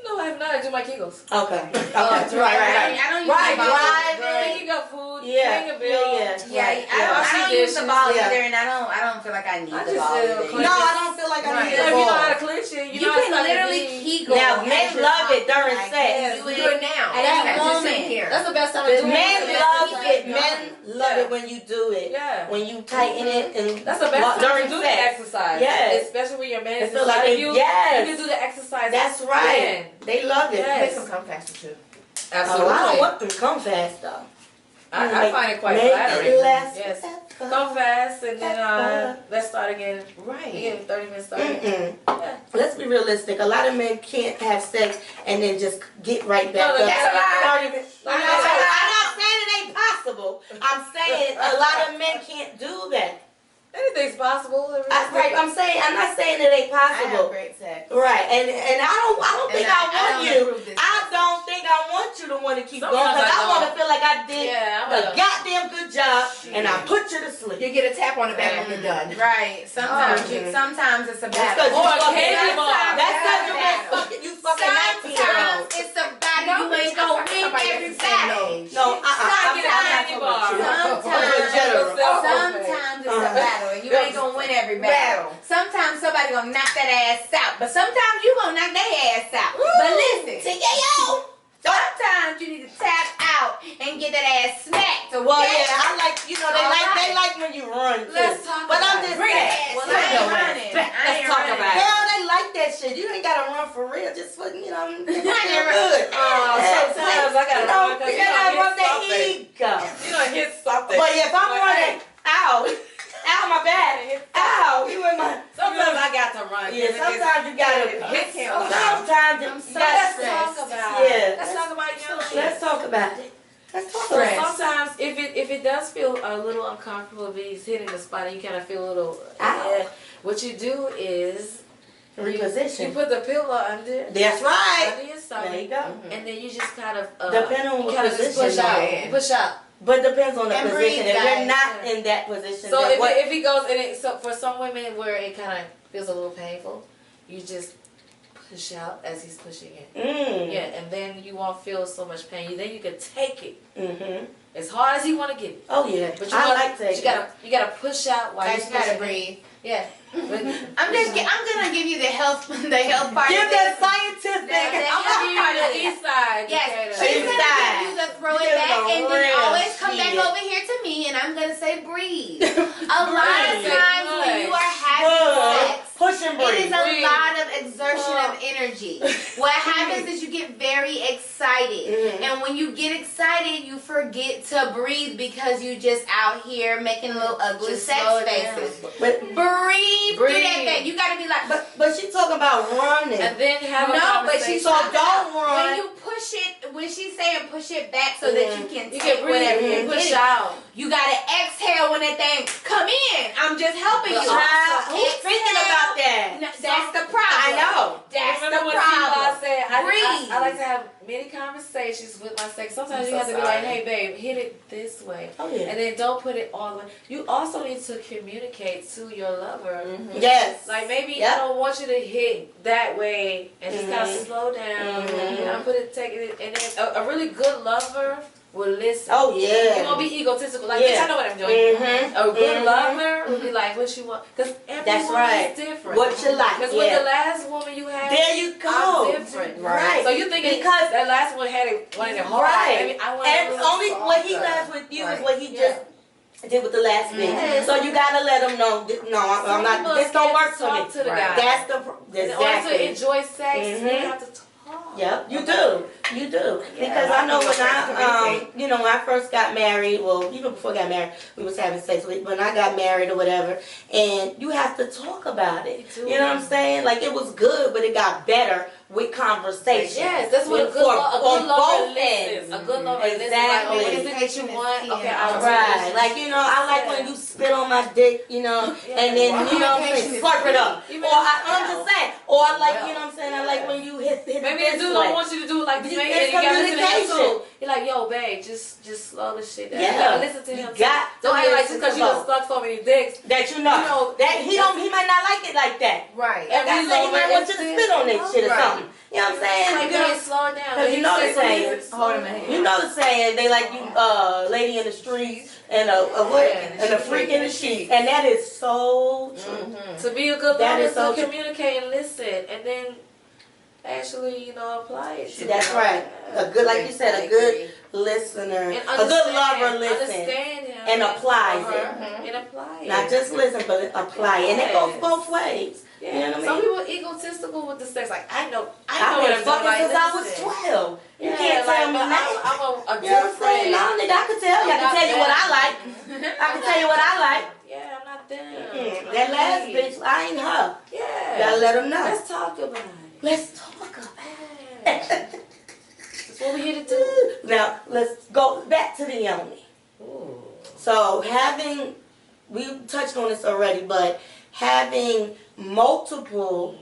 S3: No, I have not. I do my Kegels.
S4: Okay. Okay.
S3: right.
S5: I don't use
S4: Right,
S5: the ball.
S4: driving.
S3: Picking up food,
S4: Yeah.
S3: paying a bill.
S4: Yeah.
S5: Yeah,
S4: Right.
S5: I don't
S3: Washing
S5: use the
S3: dishes.
S5: ball
S4: Yeah.
S5: either, and I don't feel like I need
S3: I
S5: the
S3: just
S5: ball
S3: feel
S5: either.
S3: clean.
S4: No, I don't feel like I
S5: Right.
S4: need
S3: If
S4: the
S3: you know
S4: ball.
S3: how to clinch it,
S5: You
S3: know how to
S5: can
S3: stop your
S5: literally
S3: bead.
S5: Kegel.
S4: Now,
S5: as
S4: men
S5: you're
S4: love it
S5: talking,
S4: during
S5: like,
S4: sex.
S5: do it
S3: now.
S5: at that moment.
S3: That's the best time to do it.
S4: Men
S3: That's
S4: love
S3: the
S4: it.
S3: best
S4: Men
S3: time.
S4: love
S3: Yeah.
S4: it when you do it.
S3: Yeah.
S4: When you tighten it and
S3: That's the best time
S4: during
S3: to do
S4: sex.
S3: the exercise.
S4: Yes.
S3: Especially when your man
S4: It
S3: is
S4: feel like
S3: inside of
S4: it-
S3: you.
S4: yes.
S3: You can do the exercise.
S4: That's right. They love it.
S3: Yes.
S2: Make them come faster too.
S3: Absolutely.
S4: Oh, I don't want them to come fast though.
S3: I find it quite
S4: Make
S3: flattering.
S4: it last
S3: Yes.
S4: forever.
S3: Come fast and then let's start again.
S2: Right.
S3: Yeah, 30 minutes starting.
S4: Mm-mm.
S3: Yeah.
S4: Let's be realistic. A lot of men can't have sex and then just get right back
S3: No,
S4: up.
S3: that's a lie.
S4: 30 minutes.
S3: No,
S4: I'm
S3: that's a lie.
S4: not saying it ain't possible. I'm saying a lot of men can't do that.
S3: Anything's possible.
S4: Right. I'm not saying it ain't
S5: I have
S4: possible.
S5: great sex.
S4: Right. And I don't think
S5: And
S4: I
S5: I
S4: want
S5: don't
S4: you.
S5: approve this
S4: I don't think think I want you to want to keep going
S3: Sometimes
S4: because I
S3: I
S4: want to
S3: don't.
S4: feel like I did
S3: Yeah, I'm
S4: a
S3: like,
S4: goddamn good job and I put you to sleep.
S2: You get a tap on the back when you're done.
S5: Right. Sometimes it's a
S4: That's because
S5: battle.
S3: Or a
S4: you
S3: candy
S4: fucking
S3: bar.
S4: That's because you been
S5: battle.
S4: fucking, you fucking 19-year-old.
S5: Sometimes it's a battle. You ain't gonna win every battle.
S4: No, I'm
S3: get a
S4: not
S3: candy
S4: talking about you.
S3: bar.
S5: Sometimes it's a battle, and you ain't gonna win every battle. Sometimes somebody gonna knock that ass out, but sometimes you gonna knock their ass out. But listen, sometimes you need to tap out and get that ass smacked. Okay?
S4: Well, yeah, I like, you know, they like when you run too.
S3: Let's talk
S4: But I'm
S3: about
S4: just
S3: it.
S4: saying.
S5: Well, I ain't running.
S3: Let's talk about it.
S4: Hell, they like that shit. You ain't gotta run for real. Just for, you know, feel good.
S3: Sometimes I gotta run because
S4: you gotta run that ego.
S3: You don't hit something.
S4: But yeah, if I'm running, ow, my back, ow, you in my.
S3: Sometimes I got to run.
S4: Yeah, sometimes you gotta. Sometimes you
S3: Let's
S4: gotta
S3: talk
S4: stress.
S3: about it.
S4: Yeah.
S3: Let's talk about YONI.
S4: Let's talk about it. Let's talk
S3: So
S4: about it.
S3: sometimes if it does feel a little uncomfortable if he's hitting the spot and you kind of feel a little,
S4: Ow.
S3: what you do is you
S4: Reposition.
S3: put the pillow under
S4: That's right.
S3: your stomach,
S4: There you go.
S3: and then you just kind of
S4: Depending on what
S3: kind of just
S4: position
S3: push out,
S2: you're in.
S3: push out.
S4: But depends on the
S5: And
S4: position.
S5: breathe,
S4: If
S5: guys.
S4: you're not in that position,
S3: So
S4: then what?
S3: if he goes and so for some women where it kind of feels a little painful, you just push out as he's pushing it. Yeah, and then you won't feel so much pain. Then you can take it
S4: Mm-hmm.
S3: as hard as you want to get it.
S4: Oh yeah.
S3: But you
S4: I
S3: gotta,
S4: like taking.
S3: you gotta push out while
S5: I
S3: you're
S5: just gotta
S3: pushing it.
S5: breathe.
S3: Yeah.
S5: I'm gonna give you the health part
S4: Give
S5: of
S4: that
S5: it.
S4: scientific.
S3: I'm gonna give you the east side.
S5: Yes,
S3: Decatur.
S5: she's
S4: East
S5: gonna
S4: side.
S5: give you the throw it
S4: Give
S5: back
S4: the
S5: and then
S4: real
S5: always come back
S4: shit.
S5: over here to me and I'm gonna say breathe. A lot of
S4: Breathe.
S5: times when you are having sex,
S4: Push and
S5: it
S4: breathe.
S5: is a
S3: Breathe.
S5: lot of exertion of energy. What happens is you get very excited.
S4: Mhm.
S5: And when you get excited, you forget to breathe because you just out here making little ugly
S3: Just
S5: sex
S3: slow it down.
S5: faces.
S4: But
S5: Breathe through that
S3: Breathe.
S5: thing. You gotta be like,
S4: but she talking about running.
S3: And then have a
S5: no, but
S3: conversation.
S5: she's
S4: So
S5: talking
S4: don't
S5: about
S4: run.
S5: when you push it, when she's saying push it back so that you can
S3: You
S5: take
S3: can breathe
S5: whatever
S3: and
S5: you're
S3: push
S5: getting.
S3: out.
S5: You gotta exhale when that thing come in. I'm just helping you.
S4: Child, who's
S5: Exhale.
S4: thinking about that?
S5: No, that's the problem.
S4: I know.
S5: That's the
S3: Remember what
S5: problem.
S3: Cuba said?
S5: Breathe.
S3: I like to have many conversations with my sex. Sometimes you have to be like, hey babe, hit it this way.
S4: Oh yeah.
S3: And then don't put it all the way. You also need to communicate to your lover.
S4: Yes.
S3: Like maybe
S4: Yep.
S3: I don't want you to hit that way and just kind of
S4: Mhm.
S3: slow down.
S4: Mhm.
S3: And I put it, take it, and then a really good lover will listen.
S4: Oh yeah.
S3: You won't be egotistical. Like,
S4: Yeah.
S3: bitch, I know what I'm doing.
S4: Mhm.
S3: A good
S4: Mhm.
S3: lover will be like, what you want? Because every
S4: That's
S3: woman
S4: right.
S3: is different.
S4: What you like?
S3: Because with
S4: Yeah.
S3: the last woman you had,
S4: There you go.
S3: I'm different.
S4: Right.
S3: So you thinking
S4: Because-
S3: that last one had it wanted it hard.
S4: Right.
S3: I mean, I wanted
S4: And
S3: it really
S4: only what he
S3: softer.
S4: does with you is
S3: Right.
S4: what he just did with the last bitch.
S3: Yes.
S4: So you gotta let him know. No, I'm
S3: Some
S4: not.
S3: people
S4: This don't
S3: scared
S4: work
S3: to
S4: for me.
S3: talk to the
S2: Right.
S3: guy.
S4: That's the
S3: In order to
S4: exactly.
S3: enjoy sex,
S4: Mhm.
S3: you have to talk.
S4: Yep, you do. You do.
S3: Yeah.
S4: Because
S2: A lot
S4: I know
S2: of
S4: when
S2: people afraid to
S4: I,
S2: communicate.
S4: you know, when I first got married, well, even before I got married, we was having sex. When I got married or whatever, and you have to talk about it.
S3: You do.
S4: You know what I'm saying? Like, it was good, but it got better with conversation.
S3: Yes, that's what a
S4: With-
S3: good,
S4: for-
S3: a
S4: on
S3: good lover
S4: both
S3: listens.
S4: ends.
S3: A good lover listens. Like,
S4: Exactly.
S3: oh, what is it that you want? Okay, I'll do
S4: Right,
S3: this.
S4: like, you know, I like when you spit on my dick, you know,
S3: Yeah.
S4: and then, you know what I'm saying,
S5: Communication is
S4: slurp it up.
S3: key.
S4: Or I'm just saying, or I like,
S3: Well.
S4: you know what I'm saying, I like when you hit
S3: Maybe
S4: it
S3: the
S4: this
S3: dude
S4: way.
S3: don't want you to do it like this.
S4: It's
S3: Maybe you gotta listen to him
S4: communication.
S3: too. You're like, yo, babe, just slow this shit down.
S4: Yeah.
S3: You gotta listen to
S4: You
S3: him.
S4: got
S3: too. Don't
S4: to
S3: act like
S4: listen
S3: just because
S4: to
S3: you done
S4: both.
S3: sucked so many dicks.
S4: That you know,
S3: You know,
S4: that he might not like it like that.
S5: Right.
S4: Like I
S3: Every
S4: said, he
S3: lover
S4: might want
S3: is
S4: you to spit on that shit or
S5: Right.
S4: something. You know what I'm saying?
S3: Like,
S4: You know,
S3: babe, slow it down.
S4: Cause you know the saying,
S2: Hold him in hand.
S4: you know the saying, they like you, lady in the streets and a what?
S3: Yeah.
S4: And a freak in the sheets. And that is so true.
S3: To be a good
S4: That
S3: lover
S4: is
S3: is
S4: so
S3: to
S4: true.
S3: communicate and listen, and then actually, you know, apply it. To
S4: That's
S3: them.
S4: right. A good, like you said,
S5: I
S4: a good
S5: agree.
S4: listener,
S3: And
S4: a good lover listen,
S3: understand him,
S4: and applies
S3: or
S4: it.
S3: her, and apply it.
S4: not just listen, but apply it. And it goes
S3: Yes.
S4: both ways.
S3: Yeah.
S4: You know what I
S3: Some
S4: mean?
S3: people are egotistical with the sex. Like, I know
S4: I've
S3: what
S4: been
S3: I'm doing.
S4: fucking
S3: Like,
S4: since I was
S3: listen.
S4: 12. You
S3: Yeah,
S4: can't
S3: like,
S4: tell me
S3: but
S4: nothing.
S3: I'm a
S4: You know what I'm
S3: good
S4: saying?
S3: friend.
S4: No, nigga, I can tell you. I
S3: I'm
S4: can
S3: not
S4: tell you what I
S3: them.
S4: like. I can tell you what I like.
S3: Yeah, I'm not them.
S4: That last bitch, I ain't her.
S3: Yeah.
S4: Gotta let them know.
S3: Let's talk about it.
S4: Let's talk about
S3: Yeah.
S4: it.
S3: That's what we here to do.
S4: Now, let's go back to the yoni.
S3: Ooh.
S4: So we touched on this already, but having multiple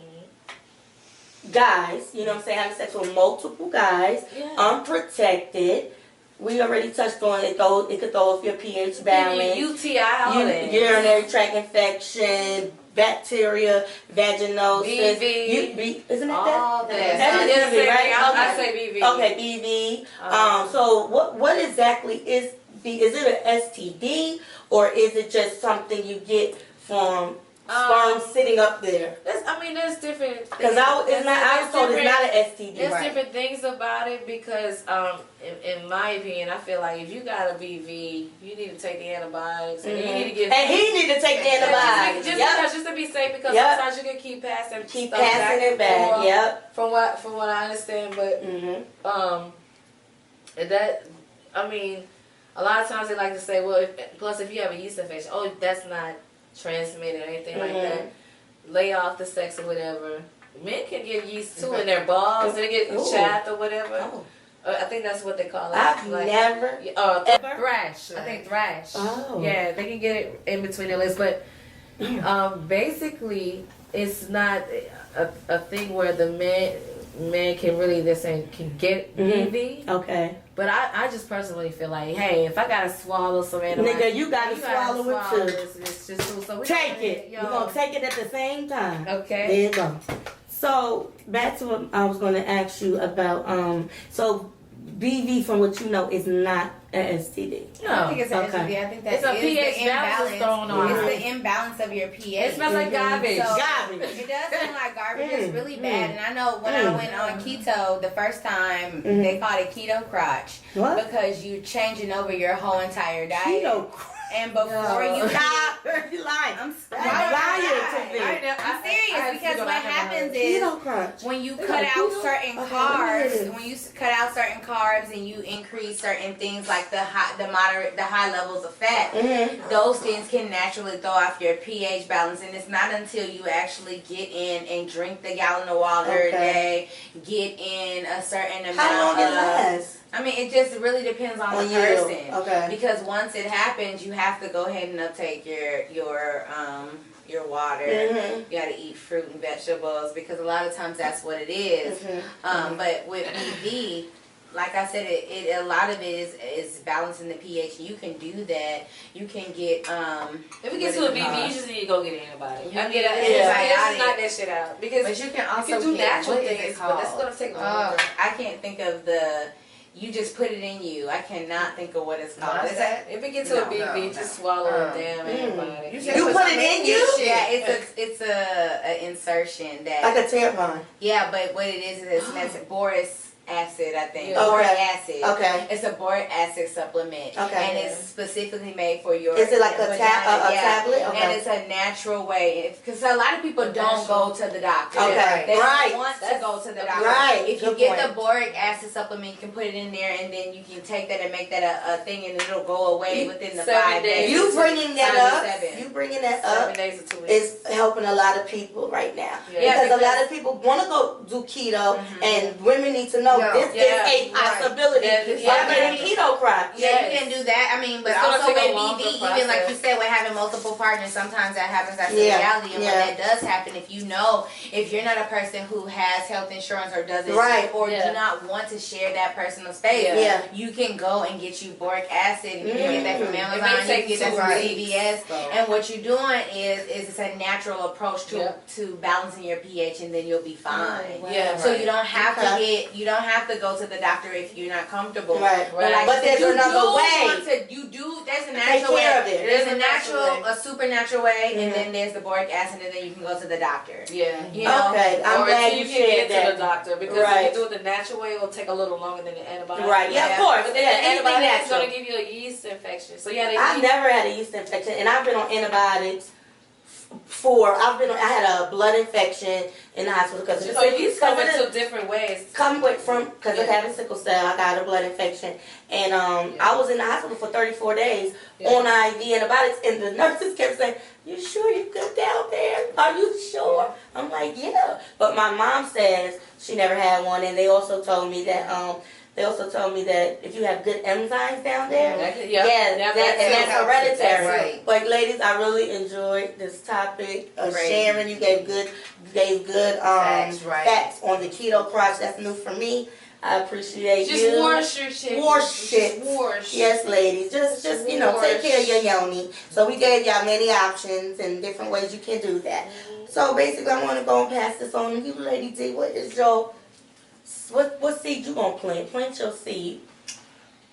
S4: guys, you know what I'm saying, having sex with multiple guys,
S3: Yeah.
S4: unprotected. We already touched on it. It could throw off your pH balance.
S3: UTI, all that.
S4: Urinary tract infection, bacteria, vaginosis.
S3: BV.
S4: Isn't it
S3: All
S4: that?
S3: that.
S4: That is BV, right?
S3: I say BV.
S4: Okay, BV. So what exactly is is it an STD or is it just something you get from sperm sitting up there?
S3: There's different.
S4: Because I was told it's not an STD.
S3: There's different things about it because, in my opinion, I feel like if you got a BV, you need to take the antibiotics and you need to get.
S4: And he need to take the antibiotics.
S3: Just to be safe, because sometimes you can keep passing
S4: it back. Yep.
S3: From what I understand, but a lot of times they like to say, well, plus if you have a yeast infection, that's not transmitted or anything like that. Lay off the sex or whatever. Men can get yeast too in their balls. They get chapped or whatever. I think that's what they call it.
S4: I've never.
S3: Thrash. I think thrash.
S4: Oh.
S3: Yeah, they can get it in between their legs, but basically, it's not a thing where the man can really can get BV.
S4: Okay.
S3: But I just personally feel like, hey, if I gotta swallow some antibiotics,
S4: nigga, you gotta swallow it too.
S3: It's just so
S4: take it. We're gonna take it at the same time.
S3: Okay.
S4: There you go. So back to what I was gonna ask you about. So BV, from what you know, is not an STD.
S3: No.
S5: I think it's an STD. I think that
S3: it's a pH balance thrown on.
S5: It's the imbalance of your pH.
S3: It smells like garbage.
S5: So
S4: garbage.
S5: It does smell like garbage. It's really bad. And I know when I went on keto the first time, they called it keto crotch.
S4: What?
S5: Because you're changing over your whole entire diet.
S4: Keto crotch.
S5: And before you
S4: stop, you lying.
S5: I'm
S4: lying.
S5: serious because what happens is when you cut out certain carbs, and you increase certain things like the high levels of fat, those things can naturally throw off your pH balance. And it's not until you actually get in and drink the gallon of water a day, get in a certain amount.
S4: How long it lasts?
S5: It just really depends on the person.
S4: Okay.
S5: Because once it happens, you have to go ahead and uptake your water. You got to eat fruit and vegetables because a lot of times that's what it is. But with BV, like I said, a lot of it is balancing the pH. You can do that. You can get
S3: if it gets to a BV, you just need to go get an antibiotic.
S5: You get an antibiotic.
S3: Knock that shit out because
S5: but you can also
S3: do natural
S5: what is
S3: things,
S5: it called?
S3: but that's gonna take longer.
S5: I can't think of the. You just put it in you. I cannot think of what it's called.
S3: If it gets to a BV, just swallow a damn antibiotic.
S4: You put it in you?
S5: Yeah, it's a insertion that
S4: like a tampon.
S5: Yeah, but what it is it's boric acid, I think.
S4: Okay.
S5: Boric acid.
S4: Okay.
S5: It's a boric acid supplement.
S4: Okay.
S5: And it's specifically made for your.
S4: Is it like a
S5: vagina.
S4: tablet? Okay.
S5: And it's a natural way. Because a lot of people don't go to the doctor.
S4: Okay.
S5: They
S4: right.
S5: don't want to go to the doctor.
S4: Right.
S5: If you get the boric acid supplement, you can put it in there, and then you can take that and make that a thing, and it'll go away within the 5 days.
S4: You bringing that up?
S5: 7.
S4: You bringing that up?
S3: 7 days or 2 weeks.
S4: Is helping a lot of people right now.
S3: Yeah.
S4: Because a lot of people want to go do keto, and women need to know this is a possibility. Rather than keto crotch.
S5: Yeah, you can do that. But
S3: It's gonna
S5: also
S3: take a
S5: with
S3: longer
S5: BV, even like you
S3: process.
S5: said, with having multiple partners, sometimes that happens. That's the reality. And when that does happen, if you're not a person who has health insurance or doesn't, or do not want to share that personal space, you can go and get you boric acid. And you can get that from Amazon. You can get that from CVS. And what you're doing is it's a natural approach to balancing your pH, and then you'll be fine. So you don't have to go to the doctor if you're not comfortable.
S4: Right.
S5: But
S4: there's another way.
S5: There's a natural way. There's a supernatural way, and then there's the boric acid, and then you can go to the doctor.
S3: Yeah.
S5: You know?
S4: Okay. I'm glad you
S3: can
S4: shared
S3: get
S4: that.
S3: to the doctor because if you do it the natural way, it'll take a little longer than the antibiotic.
S4: Right. Yeah, of course.
S3: But then the antibiotic is going to give you a yeast infection. So
S4: I've never had a yeast infection, and I've been on antibiotics. I had a blood infection in the hospital because
S3: so yeast come in 2 different ways.
S4: Because of having sickle cell, I got a blood infection, and I was in the hospital for 34 days on IV antibiotics, and the nurses kept saying, "You sure you good down there? Are you sure?" I'm like, "Yeah," but my mom says she never had one, and they also told me that They also told me that if you have good enzymes down there,
S3: Yeah,
S4: that's hereditary.
S5: Right.
S4: But ladies, I really enjoyed this topic.
S5: Great.
S4: Sharon, you gave good
S5: Facts, right.
S4: facts on the keto crotch. That's new for me. I appreciate
S3: Just
S4: you.
S3: wash your shit.
S4: Wash shit.
S3: Wash.
S4: Yes, ladies. Just you know, take care of your yoni. So we gave y'all many options and different ways you can do that. So basically, I want to go and pass this on to you, Lady D. What is your what seed you gonna plant? Plant your seed.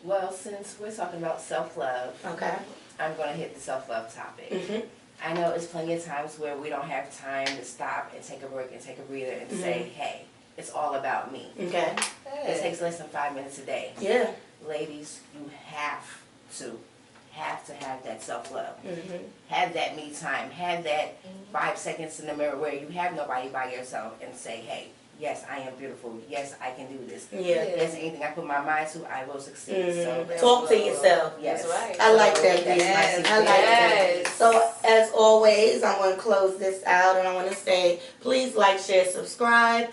S2: Well, since we're talking about self-love,
S4: Okay.
S2: I'm going to hit the self-love topic.
S4: Mhm.
S2: I know it's plenty of times where we don't have time to stop and take a break and take a breather and say, hey, it's all about me.
S4: Okay.
S2: It takes less than 5 minutes a day.
S4: Yeah.
S2: Ladies, you have to have that self-love.
S4: Mhm.
S2: Have that me time. Have that 5 seconds in the mirror where you have nobody by yourself and say, hey, yes, I am beautiful. Yes, I can do this.
S4: Yeah.
S2: Yes, anything I put my mind to, I will succeed. So
S4: Talk to yourself.
S2: yes.
S3: That's right.
S4: I like that.
S2: That's
S4: Yes.
S2: my
S4: I
S2: secret.
S4: like that.
S3: Yes.
S4: So as always, I want to close this out, and I want to say, please like, share, subscribe.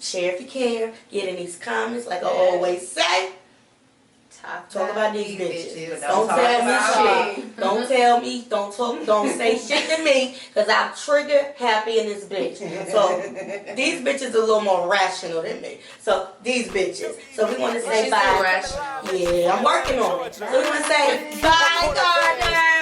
S4: Share if you care. Get in these comments, like I always say. Talk about these bitches. Don't
S2: talk
S4: tell me
S2: about
S4: shit. Don't tell me. Don't say shit to me, cause I'm trigger happy in this bitch. So these bitches are a little more rational than me. So these bitches. So we want to say
S3: She's
S4: bye.
S3: irrational.
S4: Yeah, I'm working on it. So we want to say bye, Gardner.